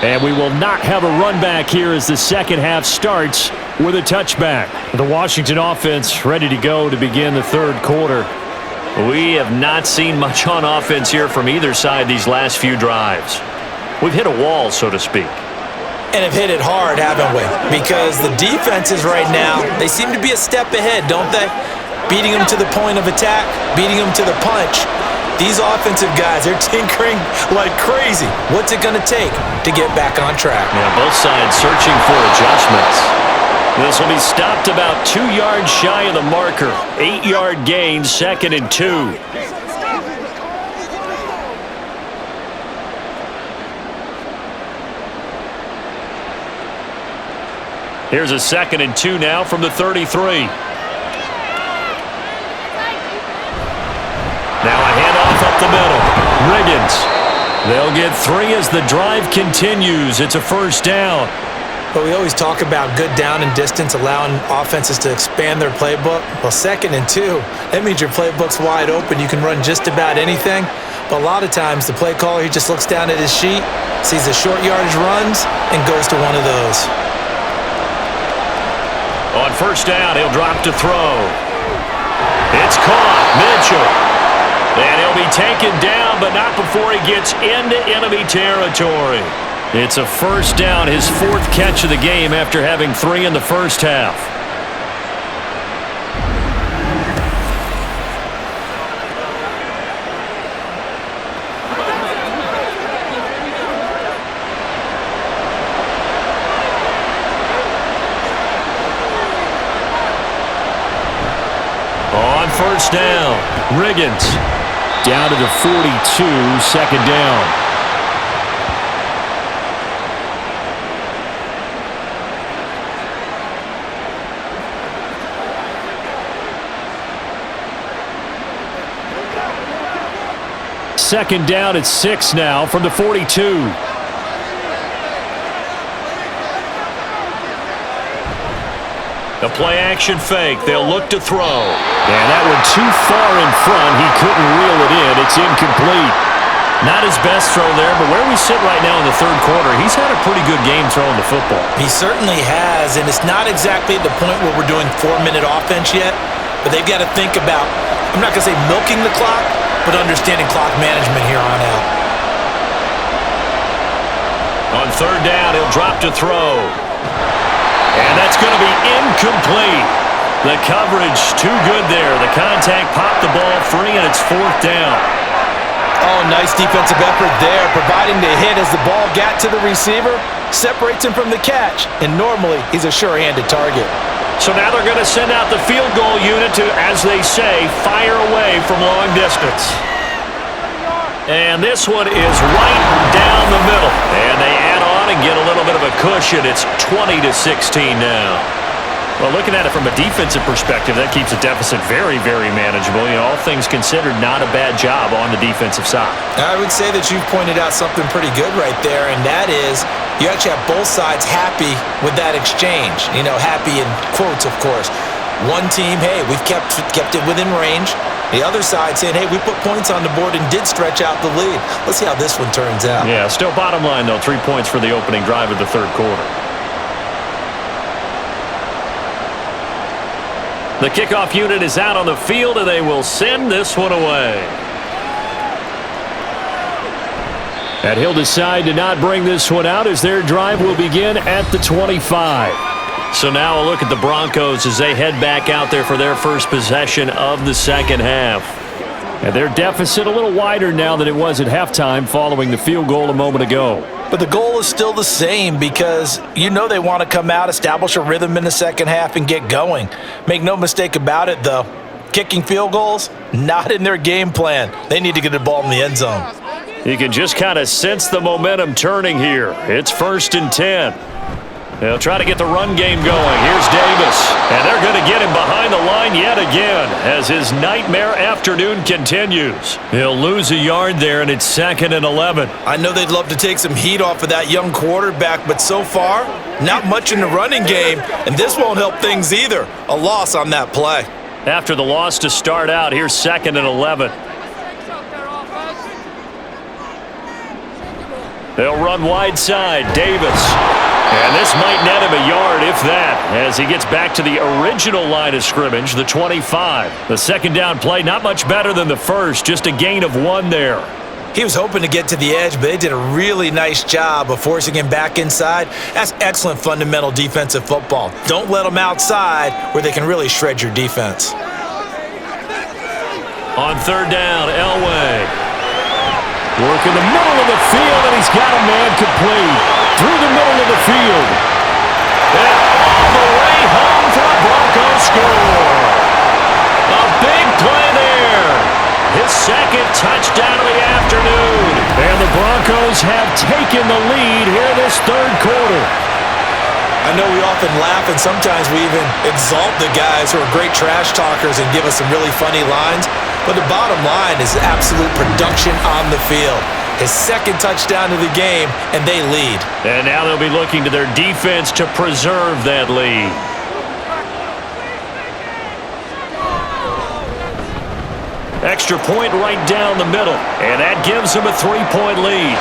And we will not have a run back here as the second half starts with a touchback. The Washington offense ready to go to begin the third quarter. We have not seen much on offense here from either side these last few drives. We've hit a wall, so to speak. And have hit it hard, haven't we? Because the defenses right now, they seem to be a step ahead, don't they? Beating them to the point of attack, beating them to the punch. These offensive guys, they're tinkering like crazy. What's it going to take to get back on track? Yeah, both sides searching for adjustments. This will be stopped about 2 yards shy of the marker. 8-yard gain, 2nd and 2. Here's a 2nd and 2 now from the 33. Now a handoff up the middle. Riggins. They'll get 3 as the drive continues. It's a first down. But we always talk about good down and distance, allowing offenses to expand their playbook. Well, 2nd and 2, that means your playbook's wide open. You can run just about anything. But a lot of times the play caller, he just looks down at his sheet, sees the short yardage runs, and goes to one of those. On first down, he'll drop to throw. It's caught. Mitchell. And he'll be taken down, but not before he gets into enemy territory. It's a first down, his 4th catch of the game after having 3 in the first half. Riggins down to the 42, second down. Second down at 6 now from the 42. The play action fake. They'll look to throw. And that one too far in front. He couldn't reel it in. It's incomplete. Not his best throw there, but where we sit right now in the third quarter, he's had a pretty good game throwing the football. He certainly has, and it's not exactly at the point where we're doing 4-minute offense yet, but they've got to think about, I'm not going to say milking the clock, but understanding clock management here on out. On third down, he'll drop to throw. And that's going to be incomplete. The coverage too good there. The contact popped the ball free, and it's fourth down. Oh, nice defensive effort there, providing the hit as the ball got to the receiver, separates him from the catch, and normally he's a sure-handed target. So now they're going to send out the field goal unit to, as they say, fire away from long distance. And this one is right down the middle. And they add on and get a little bit of a cushion. It's 20-16 now. Well, looking at it from a defensive perspective, that keeps the deficit very, very manageable. You know, all things considered, not a bad job on the defensive side. I would say that you've pointed out something pretty good right there, and that is you actually have both sides happy with that exchange. You know, happy in quotes, of course. One team, hey, we've kept it within range. The other side saying, hey, we put points on the board and did stretch out the lead. Let's see how this one turns out. Yeah, still bottom line, though, 3 points for the opening drive of the third quarter. The kickoff unit is out on the field, and they will send this one away. And he'll decide to not bring this one out as their drive will begin at the 25. So now a look at the Broncos as they head back out there for their first possession of the second half. And their deficit a little wider now than it was at halftime following the field goal a moment ago. But the goal is still the same because you know they want to come out, establish a rhythm in the second half, and get going. Make no mistake about it, though. Kicking field goals, not in their game plan. They need to get the ball in the end zone. You can just kind of sense the momentum turning here. It's 1st and 10. They'll try to get the run game going. Here's Davis. And they're going to get him behind the line yet again as his nightmare afternoon continues. He'll lose a yard there, and it's 2nd and 11. I know they'd love to take some heat off of that young quarterback, but so far, not much in the running game, and this won't help things either. A loss on that play. After the loss to start out, here's 2nd and 11. They'll run wide side. Davis. And this might net him a yard, if that, as he gets back to the original line of scrimmage, the 25. The second down play, not much better than the first, just a gain of 1 there. He was hoping to get to the edge, but they did a really nice job of forcing him back inside. That's excellent fundamental defensive football. Don't let them outside where they can really shred your defense. On third down, Elway. Work in the middle of the field, and he's got a man complete. Through the middle of the field. And all the way home for a Broncos score. A big play there. His second touchdown of the afternoon. And the Broncos have taken the lead here this third quarter. I know we often laugh, and sometimes we even exalt the guys who are great trash talkers and give us some really funny lines. But the bottom line is absolute production on the field. His second touchdown of the game, and they lead. And now they'll be looking to their defense to preserve that lead. Extra point right down the middle, and that gives them a 3-point lead.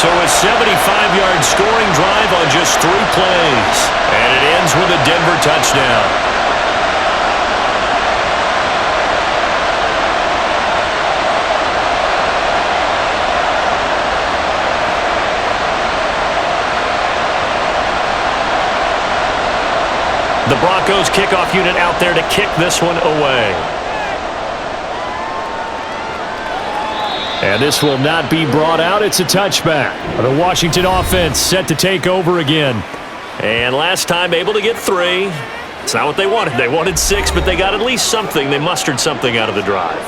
So a 75-yard scoring drive on just 3 plays. And it ends with a Denver touchdown. The Broncos kickoff unit out there to kick this one away. And this will not be brought out. It's a touchback. The Washington offense set to take over again. And last time able to get 3. It's not what they wanted. They wanted 6, but they got at least something. They mustered something out of the drive.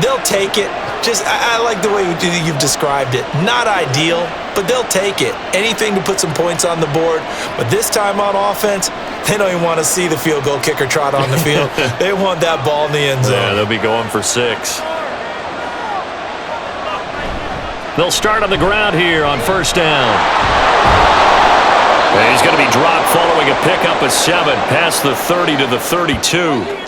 They'll take it. I like the way you've described it. Not ideal, but they'll take it. Anything to put some points on the board. But this time on offense, they don't even want to see the field goal kicker trot on the field. They want that ball in the end zone. Yeah, they'll be going for 6. They'll start on the ground here on first down. And he's going to be dropped following a pickup of 7 past the 30 to the 32.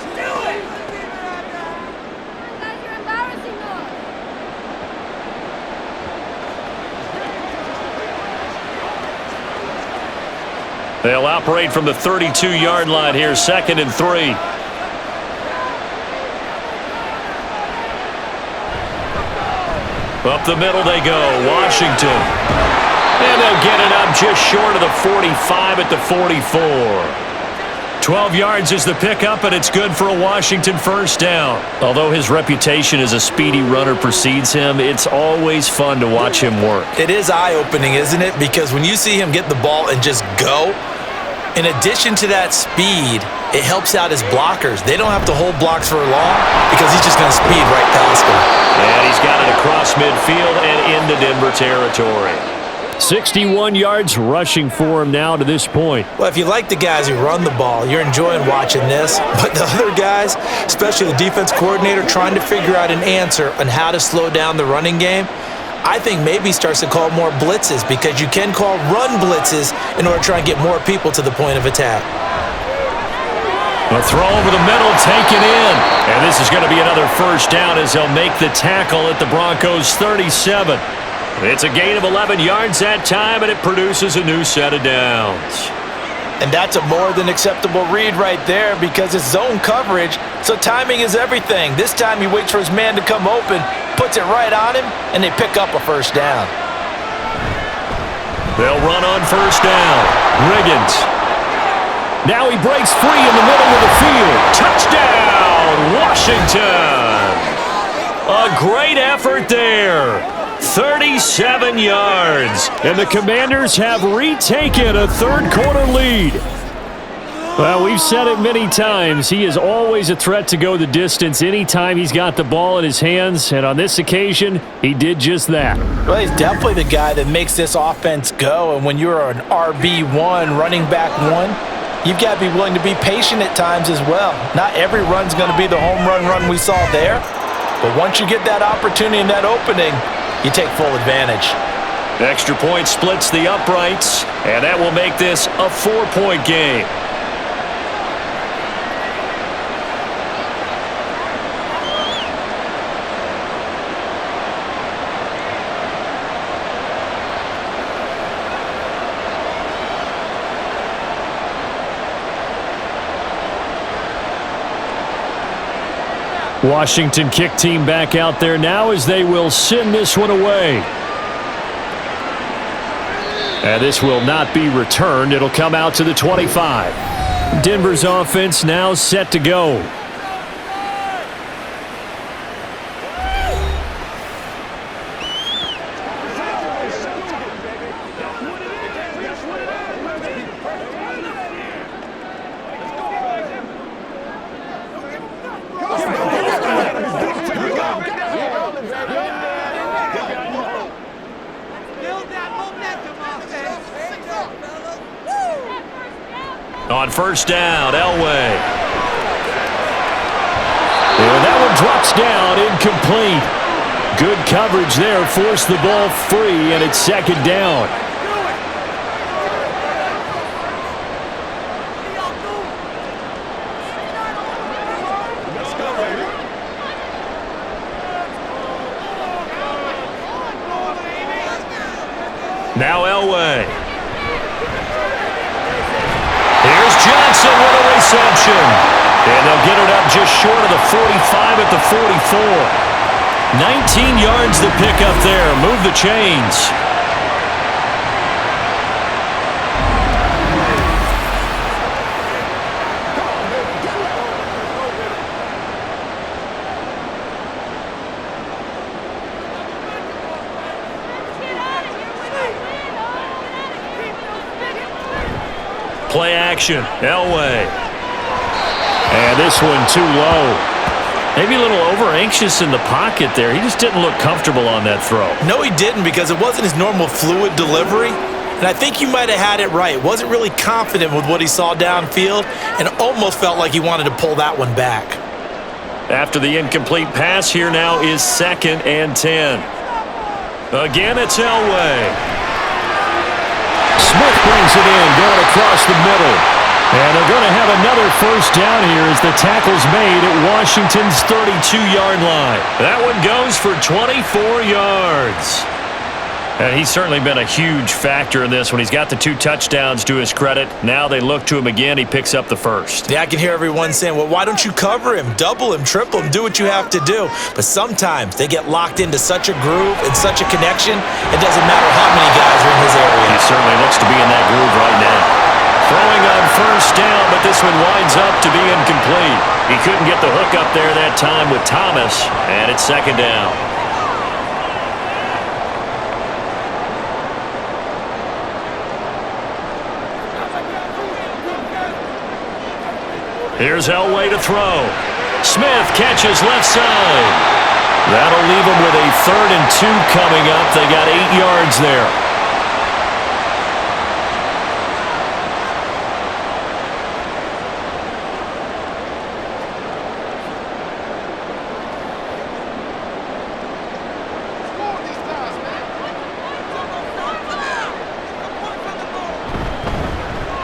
They'll operate from the 32-yard line here, 2nd and 3. Up the middle they go, Washington. And they'll get it up just short of the 45 at the 44. 12 yards is the pickup, and it's good for a Washington first down. Although his reputation as a speedy runner precedes him, it's always fun to watch him work. It is eye-opening, isn't it? Because when you see him get the ball and just go, in addition to that speed, it helps out his blockers. They don't have to hold blocks for long because he's just going to speed right past them. And he's got it across midfield and into Denver territory. 61 yards rushing for him now to this point. Well, if you like the guys who run the ball, you're enjoying watching this. But the other guys, especially the defense coordinator, trying to figure out an answer on how to slow down the running game, I think maybe starts to call more blitzes because you can call run blitzes in order to try and get more people to the point of attack. A throw over the middle, taken in. And this is going to be another first down as they'll make the tackle at the Broncos' 37. It's a gain of 11 yards that time, and it produces a new set of downs. And that's a more than acceptable read right there because it's zone coverage, so timing is everything. This time he waits for his man to come open, puts it right on him, and they pick up a first down. They'll run on first down. Riggins. Now he breaks free in the middle of the field. Touchdown, Washington. A great effort there. 37 yards. And the Commanders have retaken a third-quarter lead. Well, we've said it many times. He is always a threat to go the distance anytime he's got the ball in his hands. And on this occasion, he did just that. Well, he's definitely the guy that makes this offense go. And when you're an RB1, running back 1, you've got to be willing to be patient at times as well. Not every run's going to be the home run we saw there. But once you get that opportunity and that opening, you take full advantage. Extra point splits the uprights, and that will make this a 4-point game. Washington kick team back out there now as they will send this one away. And this will not be returned. It'll come out to the 25. Denver's offense now set to go. On first down, Elway. And that one drops down, incomplete. Good coverage there, forced the ball free, and it's second down. Now Elway. Here's Johnson with a reception. And they'll get it up just short of the 45 at the 44. 19 yards to pick up there. Move the chains. Play action. Elway. And this one too low. Maybe a little over-anxious in the pocket there. He just didn't look comfortable on that throw. No, he didn't, because it wasn't his normal fluid delivery. And I think you might have had it right. Wasn't really confident with what he saw downfield and almost felt like he wanted to pull that one back. After the incomplete pass, here now is 2nd and 10. Again, it's Elway. Smith brings it in, going across the middle. And they're going to have another first down here as the tackle's made at Washington's 32-yard line. That one goes for 24 yards. And he's certainly been a huge factor in this when he's got the 2 touchdowns to his credit. Now they look to him again. He picks up the first. Yeah, I can hear everyone saying, well, why don't you cover him? Double him, triple him, do what you have to do. But sometimes they get locked into such a groove and such a connection, it doesn't matter how many guys are in his area. He certainly looks to be in that groove right now. Throwing on first down, but this one winds up to be incomplete. He couldn't get the hook up there that time with Thomas, and it's 2nd down. Here's Elway to throw. Smith catches left side. That'll leave him with a 3rd and 2 coming up. They got 8 yards there.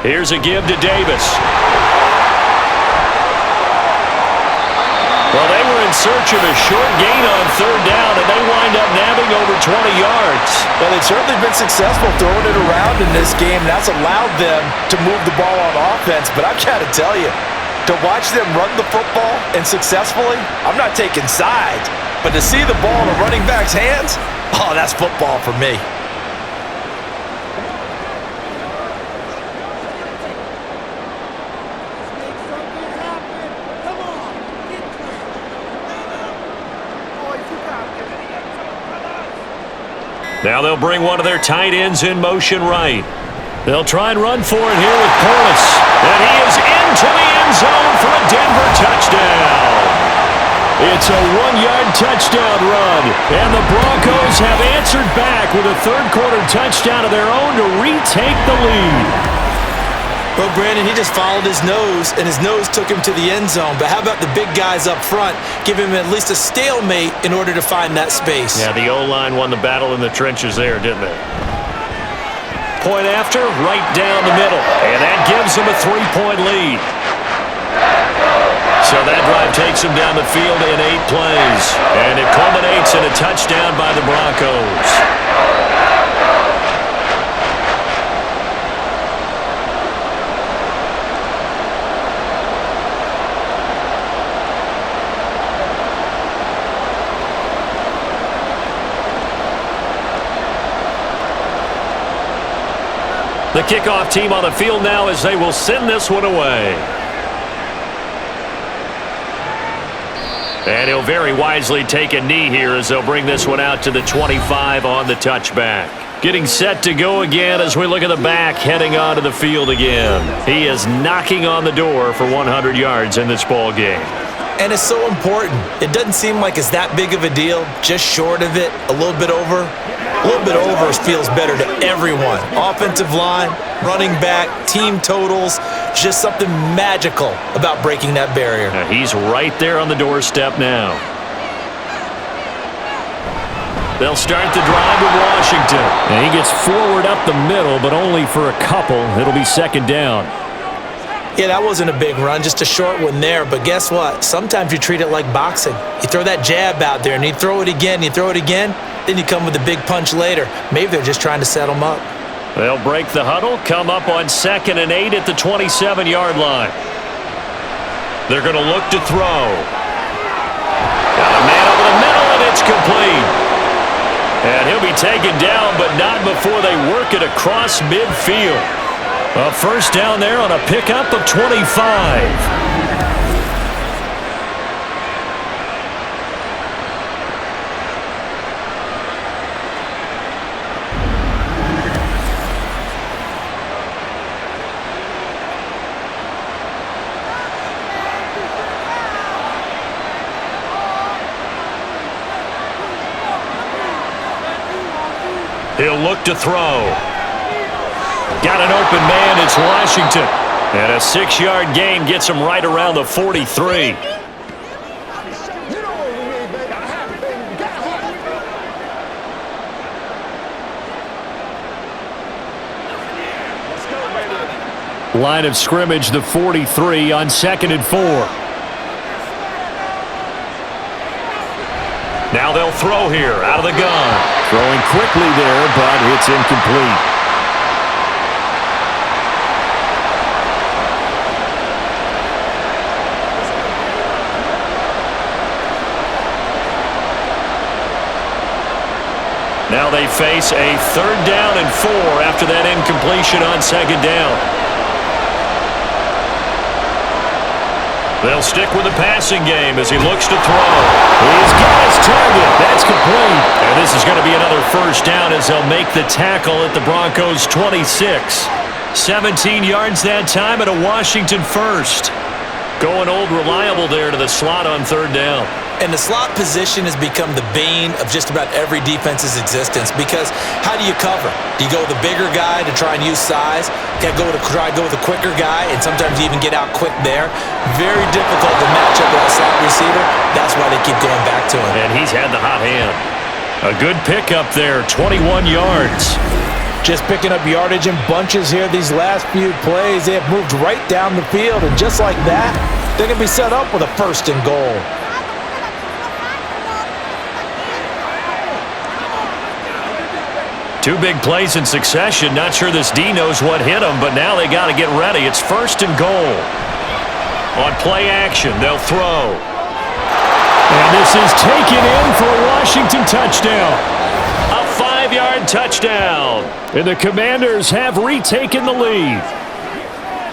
Here's a give to Davis. Well, they were in search of a short gain on 3rd down, and they wind up nabbing over 20 yards. Well, they've certainly been successful throwing it around in this game. That's allowed them to move the ball on offense. But I've got to tell you, to watch them run the football and successfully, I'm not taking sides. But to see the ball in a running back's hands, oh, that's football for me. Now they'll bring one of their tight ends in motion right. They'll try and run for it here with Portis. And he is into the end zone for a Denver touchdown. It's a 1-yard touchdown run. And the Broncos have answered back with a 3rd-quarter touchdown of their own to retake the lead. Well, Brandon, he just followed his nose, and his nose took him to the end zone. But how about the big guys up front? Give him at least a stalemate in order to find that space. Yeah, the O-line won the battle in the trenches there, didn't they? Point after, right down the middle. And that gives them a 3-point lead. So that drive takes him down the field in 8 plays. And it culminates in a touchdown by the Broncos. The kickoff team on the field now as they will send this one away. And he'll very wisely take a knee here as they'll bring this one out to the 25 on the touchback. Getting set to go again as we look at the back heading onto the field again. He is knocking on the door for 100 yards in this ball game. And it's so important. It doesn't seem like it's that big of a deal, just short of it, a little bit over. A little bit over feels better to everyone. Offensive line, running back, team totals, just something magical about breaking that barrier. Now he's right there on the doorstep now. They'll start the drive with Washington. And he gets forward up the middle, but only for a couple. It'll be 2nd down. Yeah, that wasn't a big run, just a short one there. But guess what? Sometimes you treat it like boxing. You throw that jab out there, and you throw it again, you throw it again, then you come with a big punch later. Maybe they're just trying to set them up. They'll break the huddle, come up on 2nd and 8 at the 27-yard line. They're going to look to throw. Got a man over the middle, and it's complete. And he'll be taken down, but not before they work it across midfield. A first down there on a pickup of 25. He'll look to throw. Got an open man. It's Washington. And a 6-yard gain gets him right around the 43. Line of scrimmage, the 43 on 2nd and 4. Now they'll throw here out of the gun. Throwing quickly there, but it's incomplete. Now they face a 3rd down and 4 after that incompletion on 2nd down. They'll stick with the passing game as he looks to throw. He's got his target. That's complete. And this is going to be another 1st down as they'll make the tackle at the Broncos' 26. 17 yards that time and a Washington 1st. Going old reliable there to the slot on 3rd down. And the slot position has become the bane of just about every defense's existence because how do you cover? Do you go with a bigger guy to try and use size? Try to go with a quicker guy, and sometimes you even get out quick there. Very difficult to match up with a slot receiver. That's why they keep going back to him. And he's had the hot hand. A good pickup there, 21 yards. Just picking up yardage in bunches here these last few plays. They have moved right down the field, and just like that, they're going to be set up with a 1st and goal. Two big plays in succession. Not sure this D knows what hit him, but now they got to get ready. It's 1st and goal. On play action, they'll throw. And this is taken in for a Washington touchdown. A 5-yard touchdown. And the Commanders have retaken the lead.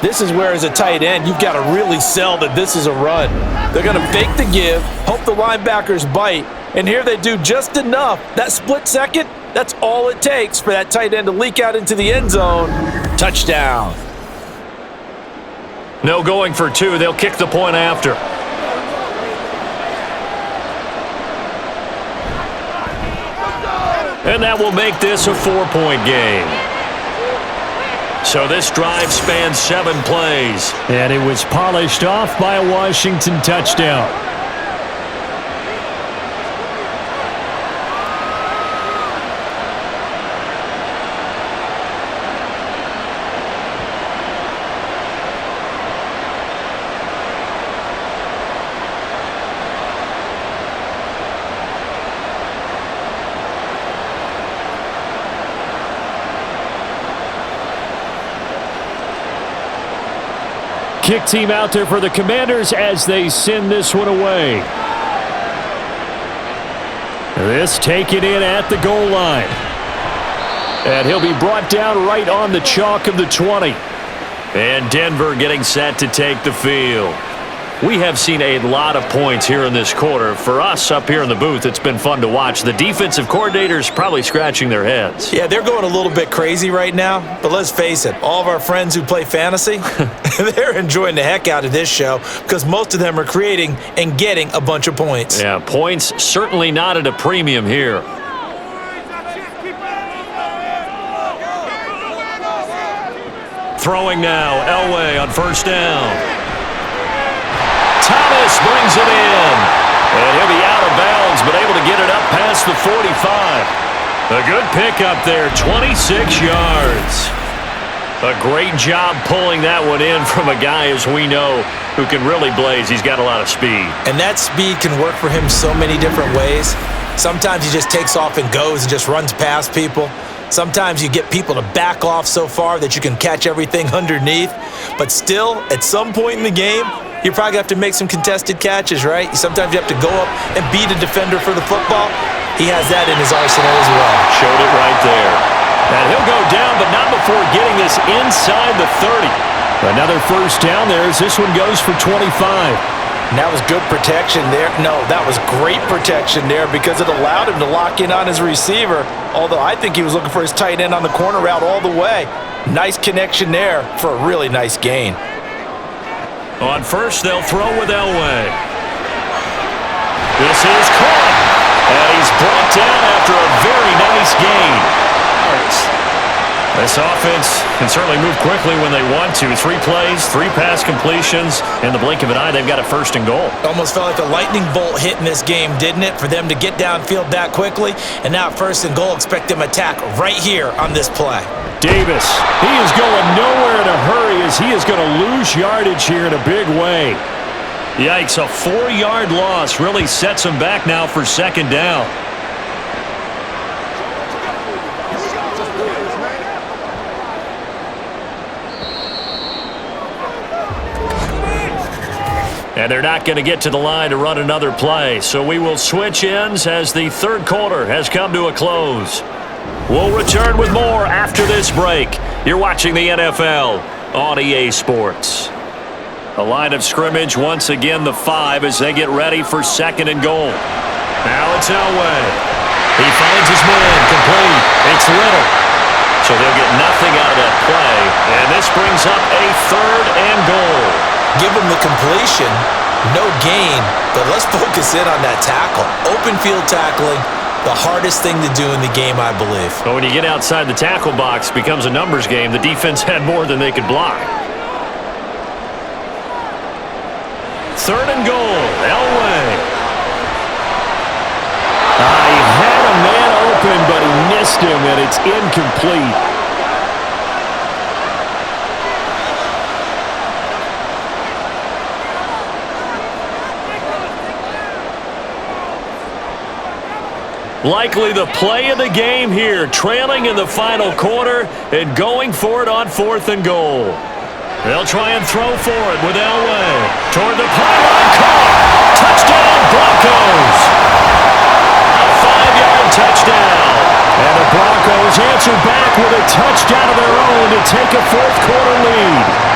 This is where, as a tight end, you've got to really sell that this is a run. They're going to fake the give, hope the linebackers bite, and here they do just enough. That split second, that's all it takes for that tight end to leak out into the end zone. Touchdown. No going for 2. They'll kick the point after. And that will make this a 4-point game. So this drive spans 7 plays. And it was polished off by a Washington touchdown. Kick team out there for the Commanders as they send this one away. This taken in at the goal line. And he'll be brought down right on the chalk of the 20. And Denver getting set to take the field. We have seen a lot of points here in this quarter. For us up here in the booth, it's been fun to watch. The defensive coordinators probably scratching their heads. Yeah, they're going a little bit crazy right now. But let's face it, all of our friends who play fantasy, they're enjoying the heck out of this show because most of them are creating and getting a bunch of points. Yeah, points certainly not at a premium here. Throwing now, Elway on 1st down. Thomas brings it in. And he'll be out of bounds, but able to get it up past the 45. A good pickup there, 26 yards. A great job pulling that one in from a guy, as we know, who can really blaze. He's got a lot of speed. And that speed can work for him so many different ways. Sometimes he just takes off and goes and just runs past people. Sometimes you get people to back off so far that you can catch everything underneath. But still, at some point in the game, you're probably going to have to make some contested catches, right? Sometimes you have to go up and beat a defender for the football. He has that in his arsenal as well. Showed it right there. And he'll go down, but not before getting this inside the 30. Another 1st down there as this one goes for 25. And that was good protection there. No, that was great protection there because it allowed him to lock in on his receiver. Although I think he was looking for his tight end on the corner route all the way. Nice connection there for a really nice gain. On 1st, they'll throw with Elway. This is caught. And he's brought down after a very nice gain. This offense can certainly move quickly when they want to. 3 plays, 3 pass completions. In the blink of an eye, they've got a 1st and goal. Almost felt like a lightning bolt hit in this game, didn't it? For them to get downfield that quickly. And now 1st and goal, expect them to attack right here on this play. Davis, he is going nowhere in a hurry as he is going to lose yardage here in a big way. Yikes, a 4-yard loss really sets him back now for 2nd down. And they're not going to get to the line to run another play. So we will switch ends as the 3rd quarter has come to a close. We'll return with more after this break. You're watching the NFL on EA Sports. A line of scrimmage once again, the 5 as they get ready for 2nd and goal. Now it's Elway. He finds his man complete. It's Little. So they'll get nothing out of that play. And this brings up a 3rd and goal. Give him the completion, no gain, but let's focus in on that tackle. Open field tackling, the hardest thing to do in the game, I believe. But when you get outside the tackle box, it becomes a numbers game. The defense had more than they could block. 3rd and goal, Elway. He had a man open, but he missed him, and it's incomplete. Likely the play of the game here, trailing in the final quarter and going for it on 4th and goal. They'll try and throw for it with Elway. Toward the pylon, caught. Touchdown, Broncos. A 5-yard touchdown. And the Broncos answer back with a touchdown of their own to take a 4th quarter lead.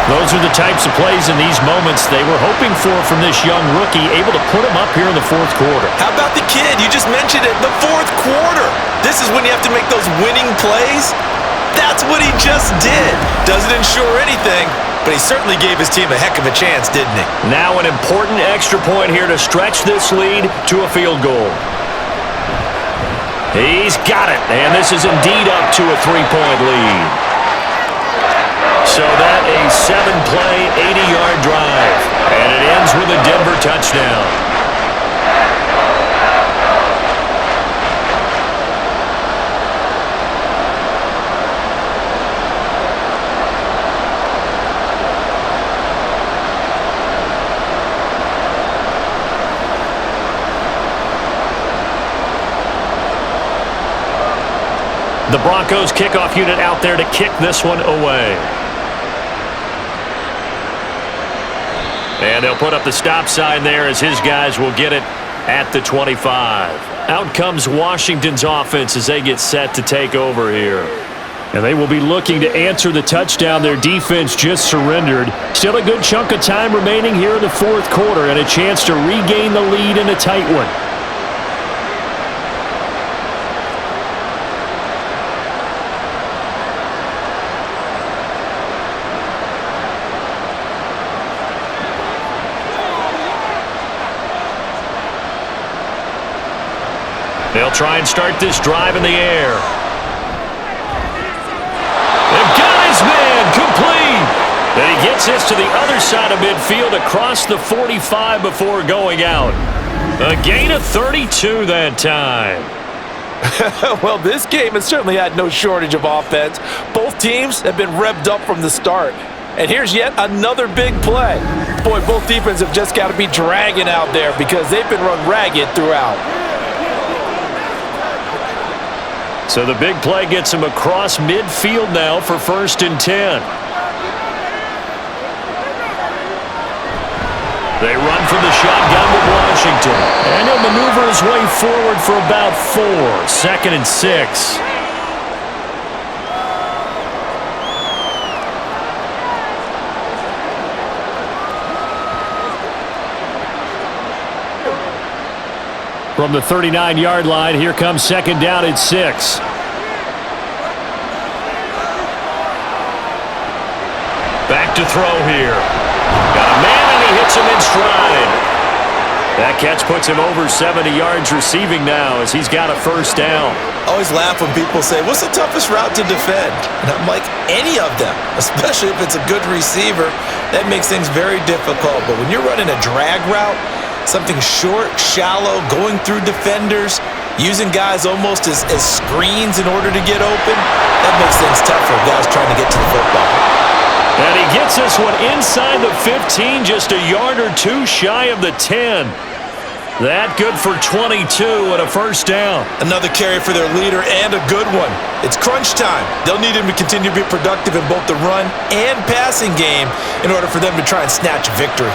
Those are the types of plays in these moments they were hoping for from this young rookie, able to put him up here in the 4th quarter. How about the kid? You just mentioned it, the 4th quarter. This is when you have to make those winning plays. That's what he just did. Doesn't ensure anything, but he certainly gave his team a heck of a chance, didn't he? Now an important extra point here to stretch this lead to a field goal. He's got it, and this is indeed up to a 3-point lead. So that a 7-play, 80-yard drive. And it ends with a Denver touchdown. The Broncos kickoff unit out there to kick this one away. And they'll put up the stop sign there as his guys will get it at the 25. Out comes Washington's offense as they get set to take over here. And they will be looking to answer the touchdown their defense just surrendered. Still a good chunk of time remaining here in the 4th quarter and a chance to regain the lead in a tight one. They'll try and start this drive in the air. They've got his man complete. And he gets this to the other side of midfield across the 45 before going out. A gain of 32 that time. Well, this game has certainly had no shortage of offense. Both teams have been revved up from the start. And here's yet another big play. Boy, both defenses have just got to be dragging out there because they've been run ragged throughout. So the big play gets him across midfield now for 1st and 10. They run from the shotgun with Washington. And he'll maneuver his way forward for about 4. 2nd and 6. From the 39-yard line, here comes 2nd down at 6. Back to throw here. Got a man, and he hits him in stride. That catch puts him over 70 yards receiving now as he's got a first down. I always laugh when people say, what's the toughest route to defend? And I'm like, any of them, especially if it's a good receiver. That makes things very difficult. But when you're running a drag route, something short, shallow, going through defenders, using guys almost as screens in order to get open, that makes things tough for guys trying to get to the football. And he gets this one inside the 15, just a yard or two shy of the 10. That good for 22 and a first down. Another carry for their leader and a good one. It's crunch time. They'll need him to continue to be productive in both the run and passing game in order for them to try and snatch victory.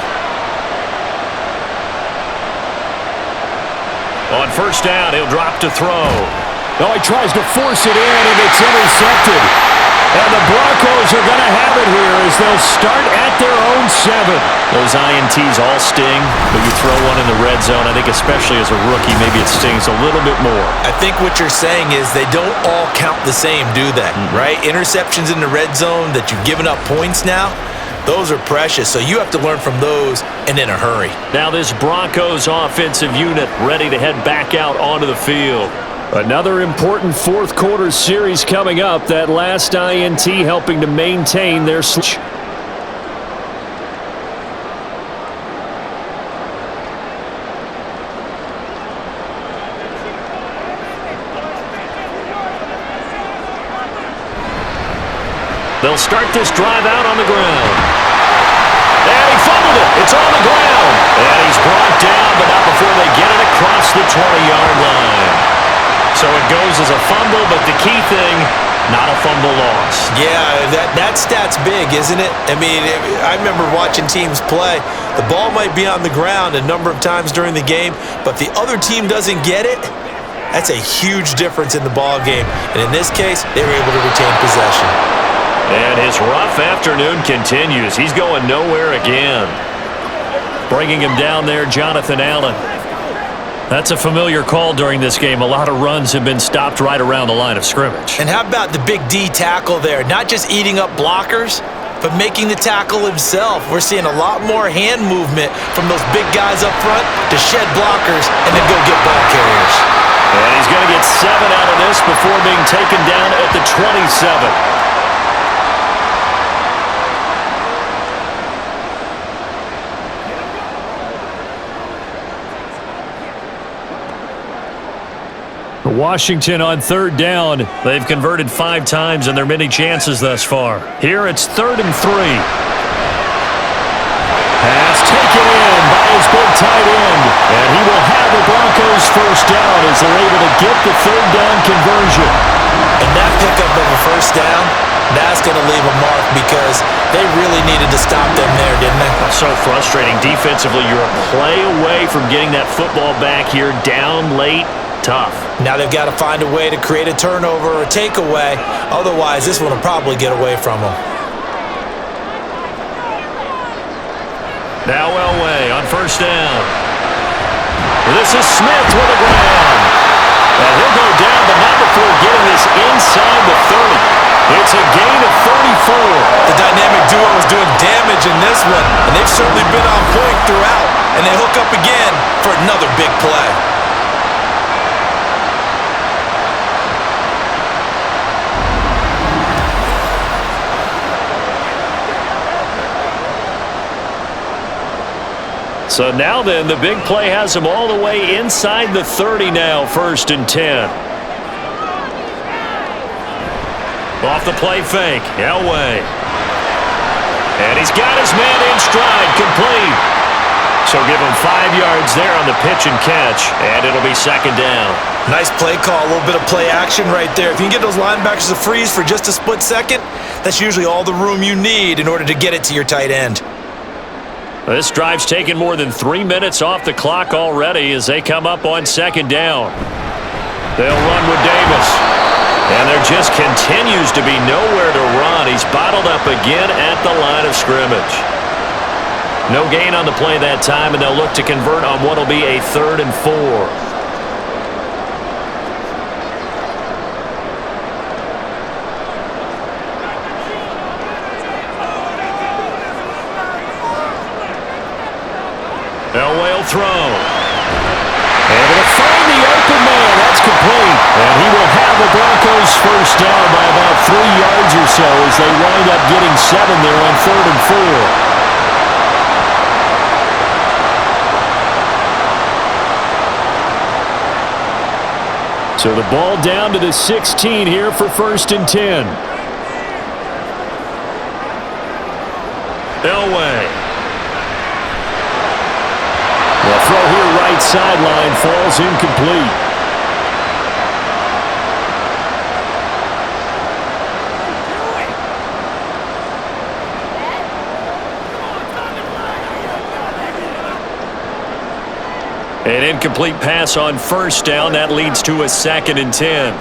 On first down, he'll drop to throw. Oh, he tries to force it in, and it's intercepted. And the Broncos are going to have it here as they'll start at their own 7. Those INTs all sting, but you throw one in the red zone, I think especially as a rookie, maybe it stings a little bit more. I think what you're saying is they don't all count the same, do they? Right? Interceptions in the red zone that you've given up points now, those are precious, so you have to learn from those and in a hurry. Now this Broncos offensive unit ready to head back out onto the field. Another important fourth quarter series coming up. That last INT helping to maintain their switch. They'll start this drive out on the ground. And he fumbled it. It's on the ground. And he's brought down, but not before they get it across the 20-yard line. So it goes as a fumble, but the key thing, not a fumble loss. Yeah, that stat's big, isn't it? I mean, I remember watching teams play. The ball might be on the ground a number of times during the game, but if the other team doesn't get it, that's a huge difference in the ball game. And in this case, they were able to retain possession. And his rough afternoon continues. He's going nowhere again. Bringing him down there, Jonathan Allen. That's a familiar call during this game. A lot of runs have been stopped right around the line of scrimmage. And how about the big D tackle there? Not just eating up blockers, but making the tackle himself. We're seeing a lot more hand movement from those big guys up front to shed blockers and then go get ball carriers. And he's going to get 7 out of this before being taken down at the 27. Washington on third down. They've converted 5 times in their many chances thus far. Here it's 3rd and 3. Pass taken in by his big tight end. And he will have the Broncos first down as they're able to get the 3rd down conversion. And that pickup of a first down, that's going to leave a mark because they really needed to stop them there, didn't they? So frustrating. Defensively, you're a play away from getting that football back here down late. Tough. Now they've got to find a way to create a turnover or a takeaway. Otherwise, this one will probably get away from them. Now Elway on first down. This is Smith with a grab. And he'll go down, but not before getting this inside the 30. It's a gain of 34. The dynamic duo is doing damage in this one, and they've certainly been on point throughout. And they hook up again for another big play. So now then, the big play has him all the way inside the 30 now, 1st and 10. Off the play fake, Elway. And he's got his man in stride, complete. So give him 5 yards there on the pitch and catch, and it'll be 2nd down. Nice play call, a little bit of play action right there. If you can get those linebackers to freeze for just a split second, that's usually all the room you need in order to get it to your tight end. This drive's taken more than 3 minutes off the clock already as they come up on 2nd down. They'll run with Davis. And there just continues to be nowhere to run. He's bottled up again at the line of scrimmage. No gain on the play that time, and they'll look to convert on what will be a 3rd and 4. Elway will throw. the Broncos first down by about 3 yards or so as they wind up getting 7 there on 3rd and 4. So the ball down to the 16 here for 1st and 10. Elway. The throw here right sideline falls incomplete. An incomplete pass on 1st down. That leads to a 2nd and 10.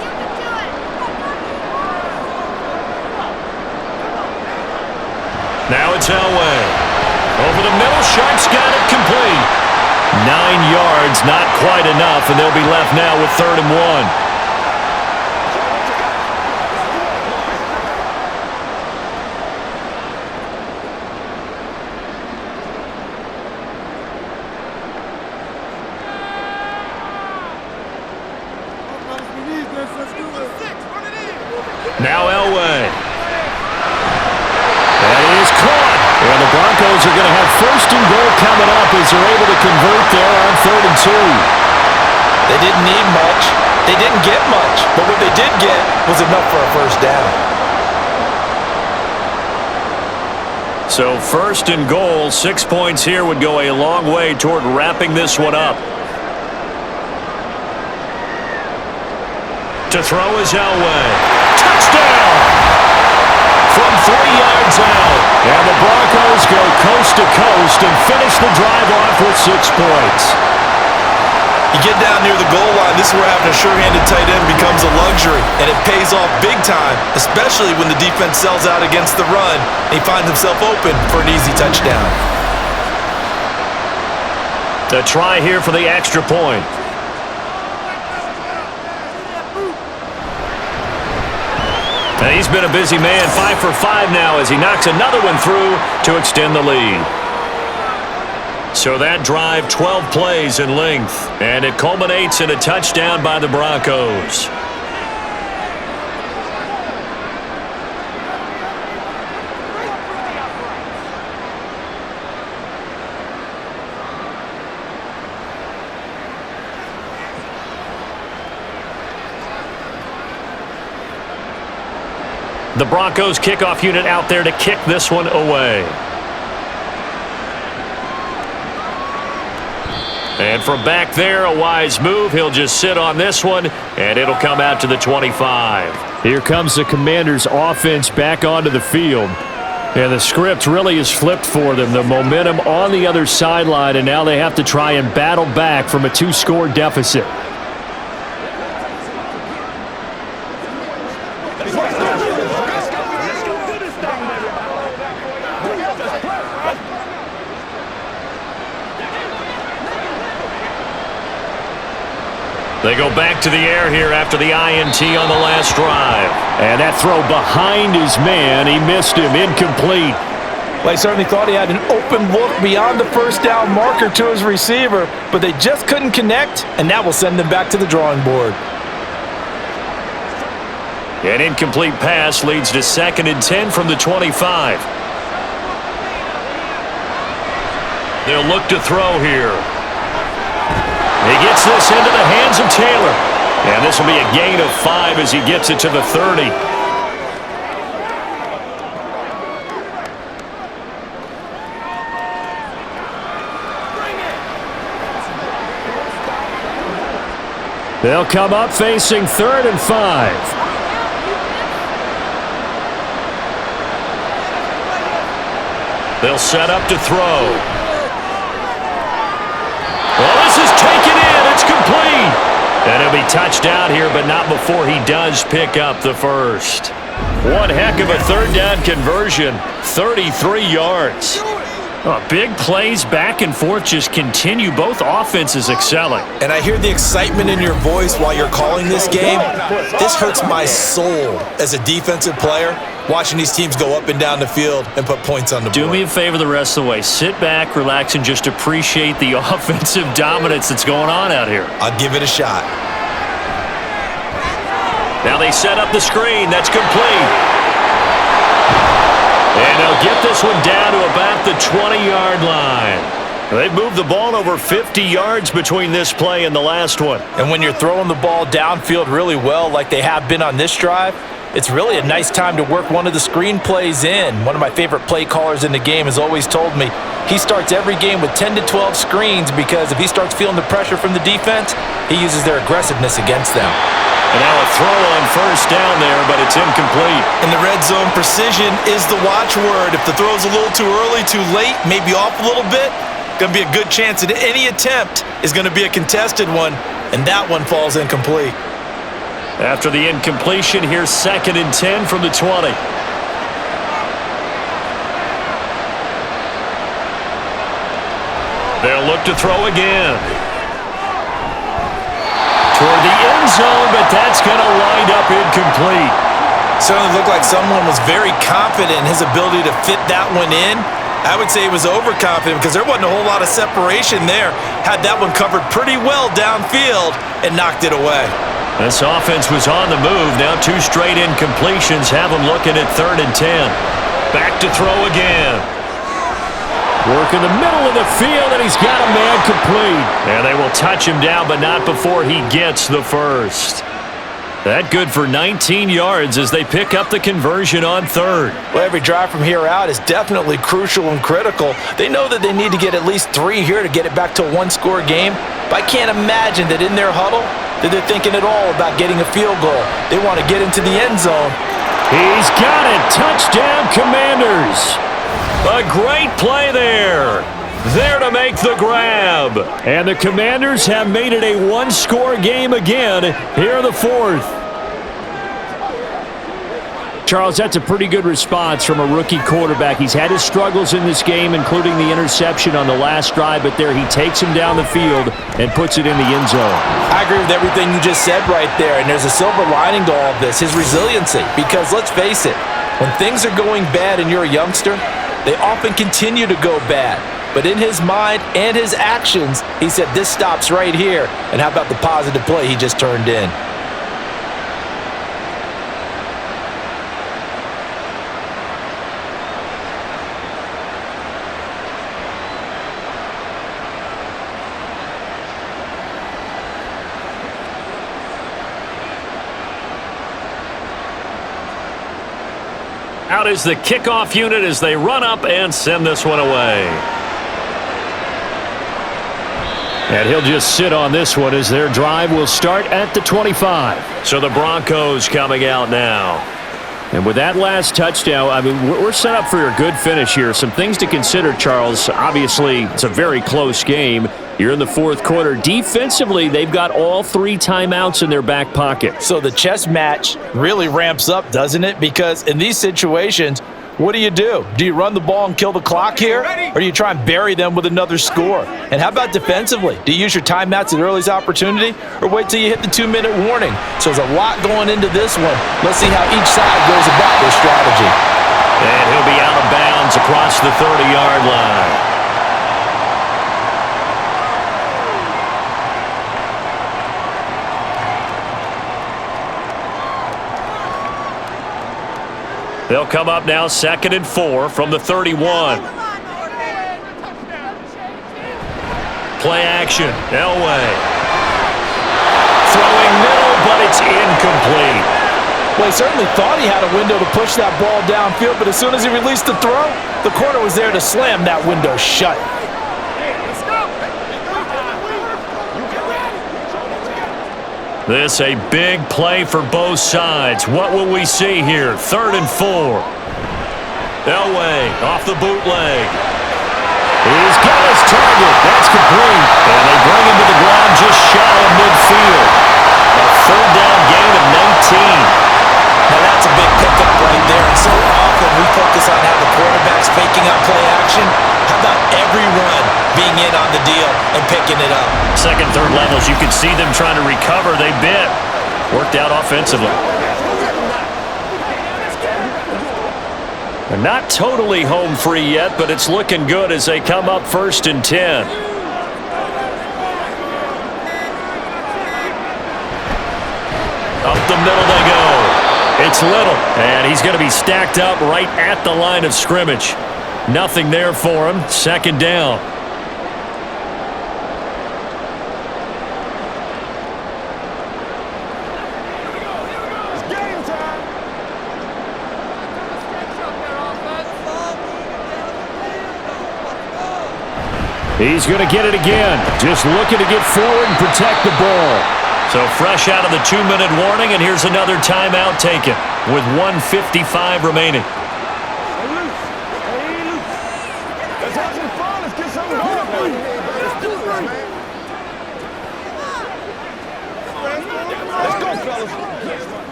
Now it's Elway. Over the middle, Sharp's got it complete. 9 yards, not quite enough, and they'll be left now with 3rd and 1. Now Elway. That is caught. And the Broncos are going to have 1st and goal coming up as they're able to convert there on 3rd and 2. They didn't need much. They didn't get much. But what they did get was enough for a 1st down. So 1st and goal, 6 points here would go a long way toward wrapping this one up. To throw is Elway. Touchdown! From 3 yards out. And the Broncos go coast to coast and finish the drive off with 6 points. You get down near the goal line, this is where having a sure-handed tight end becomes a luxury, and it pays off big time, especially when the defense sells out against the run and he finds himself open for an easy touchdown. The try here for the extra point. And he's been a busy man, 5 for 5 now as he knocks another one through to extend the lead. So that drive, 12 plays in length, and it culminates in a touchdown by the Broncos. The Broncos kickoff unit out there to kick this one away. And from back there, a wise move. He'll just sit on this one, and it'll come out to the 25. Here comes the Commanders' offense back onto the field. And the script really is flipped for them. The momentum on the other sideline, and now they have to try and battle back from a 2-score deficit. They go back to the air here after the INT on the last drive. And that throw behind his man, he missed him, incomplete. Well, he certainly thought he had an open look beyond the 1st down marker to his receiver, but they just couldn't connect, and that will send them back to the drawing board. An incomplete pass leads to 2nd and 10 from the 25. They'll look to throw here. He gets this into the hands of Taylor. And this will be a gain of 5 as he gets it to the 30. They'll come up facing 3rd and 5. They'll set up to throw. Well, this is taken in. It's complete. And he'll be touched out here, but not before he does pick up the first. One heck of a 3rd down conversion. 33 yards. Oh, big plays back and forth just continue. Both offenses excelling. And I hear the excitement in your voice while you're calling this game. This hurts my soul as a defensive player, watching these teams go up and down the field and put points on the board. Do me a favor the rest of the way. Sit back, relax, and just appreciate the offensive dominance that's going on out here. I'll give it a shot. Now they set up the screen. That's complete. And they'll get this one down to about the 20-yard line. They've moved the ball over 50 yards between this play and the last one. And when you're throwing the ball downfield really well like they have been on this drive, it's really a nice time to work one of the screen plays in. One of my favorite play callers in the game has always told me he starts every game with 10 to 12 screens because if he starts feeling the pressure from the defense, he uses their aggressiveness against them. And now a throw on first down there, but it's incomplete. In the red zone, precision is the watchword. If the throw's a little too early, too late, maybe off a little bit, going to be a good chance that any attempt is going to be a contested one, and that one falls incomplete. After the incompletion, here's 2nd and 10 from the 20. They'll look to throw again. Toward the end zone, but that's going to wind up incomplete. Certainly looked like someone was very confident in his ability to fit that one in. I would say he was overconfident because there wasn't a whole lot of separation there. Had that one covered pretty well downfield and knocked it away. This offense was on the move. Now 2 straight incompletions have them looking at 3rd and 10. Back to throw again. Work in the middle of the field, and he's got a man complete. And they will touch him down, but not before he gets the first. That good for 19 yards as they pick up the conversion on 3rd. Well, every drive from here out is definitely crucial and critical. They know that they need to get at least 3 here to get it back to a 1-score game. But I can't imagine that in their huddle that they're thinking at all about getting a field goal. They want to get into the end zone. He's got it. Touchdown, Commanders. A great play there. There to make the grab. And the Commanders have made it a 1-score game again here in the 4th. Charles, that's a pretty good response from a rookie quarterback. He's had his struggles in this game, including the interception on the last drive, but there he takes him down the field and puts it in the end zone. I agree with everything you just said right there, and there's a silver lining to all of this, his resiliency. Because let's face it, when things are going bad and you're a youngster, they often continue to go bad. But in his mind and his actions, he said, this stops right here. And how about the positive play he just turned in? Out is the kickoff unit as they run up and send this one away. And he'll just sit on this one as their drive will start at the 25. So the Broncos coming out now. And with that last touchdown, I mean, we're set up for a good finish here. Some things to consider, Charles. Obviously, it's a very close game. You're in the 4th quarter. Defensively, they've got all 3 timeouts in their back pocket. So the chess match really ramps up, doesn't it? Because in these situations, what do? Do you run the ball and kill the clock here? Or do you try and bury them with another score? And how about defensively? Do you use your timeouts at earliest opportunity? Or wait till you hit the 2-minute warning? So there's a lot going into this one. Let's see how each side goes about their strategy. And he'll be out of bounds across the 30-yard line. They'll come up now 2nd and 4 from the 31. Play action. Elway. Throwing middle, but it's incomplete. Well, he certainly thought he had a window to push that ball downfield, but as soon as he released the throw, the corner was there to slam that window shut. This a big play for both sides. What will we see here? 3rd and 4. Elway off the bootleg. He's got his target. That's complete. And they bring him to the ground just shy of midfield. A 3rd down gain of 19. Now that's a big pickup right there. And so often we focus on how the quarterback's faking out play action. How about every run being in on the deal and picking it up? 2nd, 3rd levels, you can see them trying to recover. They bit. Worked out offensively. They're not totally home free yet, but it's looking good as they come up 1st and 10. Up the middle they go. It's Little, and he's going to be stacked up right at the line of scrimmage. Nothing there for him. Second down. He's going to get it again. Just looking to get forward and protect the ball. So fresh out of the 2-minute warning, and here's another timeout taken with 1:55 remaining.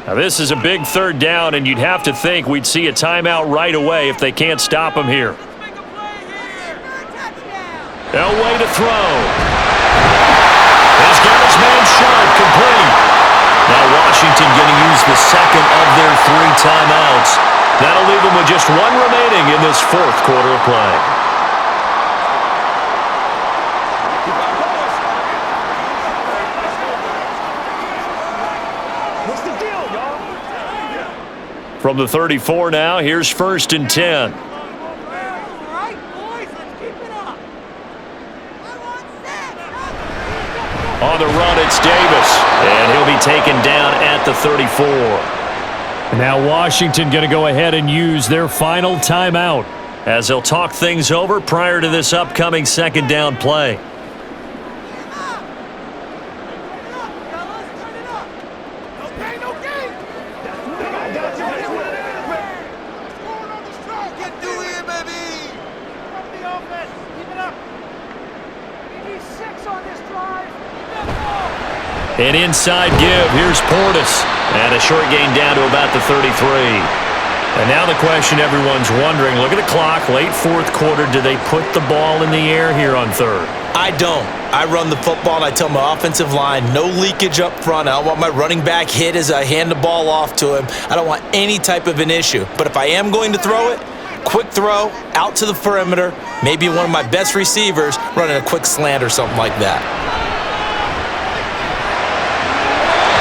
Now this is a big third down, and you'd have to think we'd see a timeout right away if they can't stop him here. Elway to throw. He's got his man Sharp complete. Now Washington going to use the second of their 3 timeouts. That'll leave them with just 1 remaining in this 4th quarter of play. What's the deal, y'all? From the 34 now, here's 1st and 10. On the run, it's Davis, and he'll be taken down at the 34. Now Washington going to go ahead and use their final timeout as they'll talk things over prior to this upcoming 2nd down play. An inside give. Here's Portis. And a short gain down to about the 33. And now the question everyone's wondering, look at the clock, late 4th quarter. Do they put the ball in the air here on 3rd? I don't. I run the football, and I tell my offensive line, no leakage up front. I don't want my running back hit as I hand the ball off to him. I don't want any type of an issue. But if I am going to throw it, quick throw, out to the perimeter, maybe one of my best receivers running a quick slant or something like that.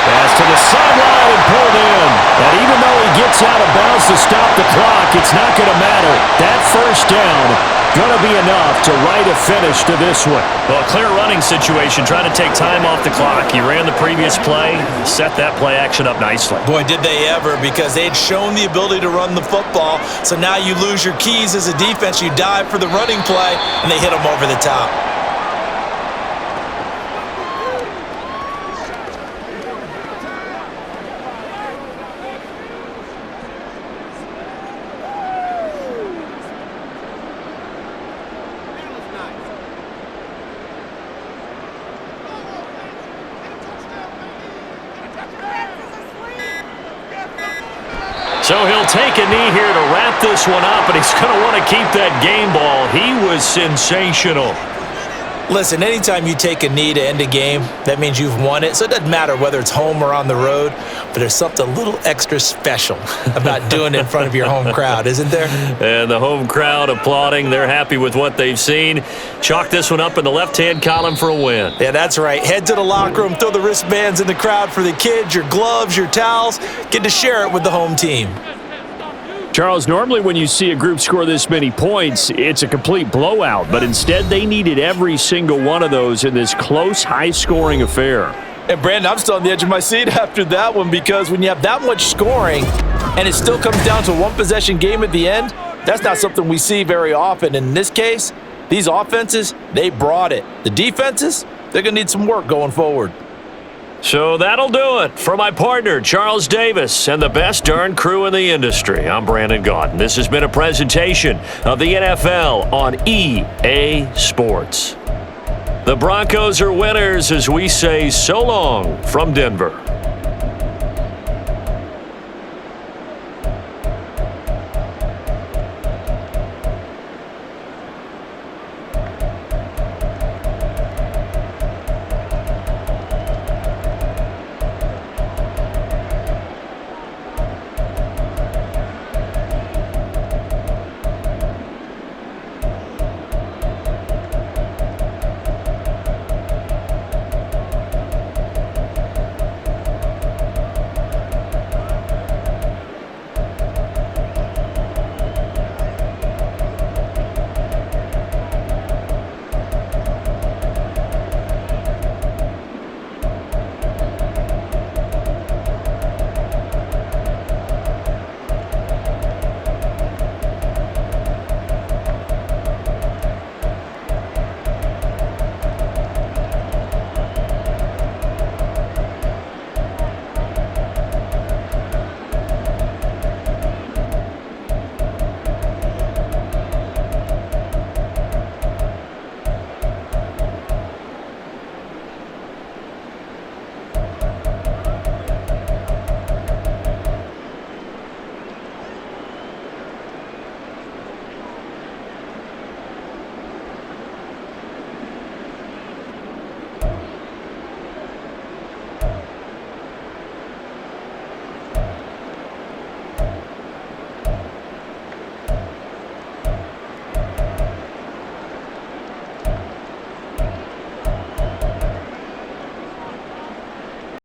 Pass to the sideline and pulled in. And even though he gets out of bounds to stop the clock, it's not going to matter. That 1st down going to be enough to write a finish to this one. Well, a clear running situation, trying to take time off the clock. He ran the previous play, set that play action up nicely. Boy, did they ever, because they'd shown the ability to run the football. So now you lose your keys as a defense. You dive for the running play, and they hit them over the top. So he'll take a knee here to wrap this one up, and he's going to want to keep that game ball. He was sensational. Listen, anytime you take a knee to end a game, that means you've won it. So it doesn't matter whether it's home or on the road, but there's something a little extra special about doing it in front of your home crowd, isn't there? And the home crowd applauding. They're happy with what they've seen. Chalk this one up in the left-hand column for a win. Yeah, that's right. Head to the locker room, throw the wristbands in the crowd for the kids, your gloves, your towels. Get to share it with the home team. Charles, normally when you see a group score this many points, it's a complete blowout. But instead, they needed every single one of those in this close, high-scoring affair. And, Brandon, I'm still on the edge of my seat after that one, because when you have that much scoring and it still comes down to a one-possession game at the end, that's not something we see very often. In this case, these offenses, they brought it. The defenses, they're going to need some work going forward. So that'll do it for my partner, Charles Davis, and the best darn crew in the industry. I'm Brandon Gaudin. This has been a presentation of the NFL on EA Sports. The Broncos are winners as we say so long from Denver.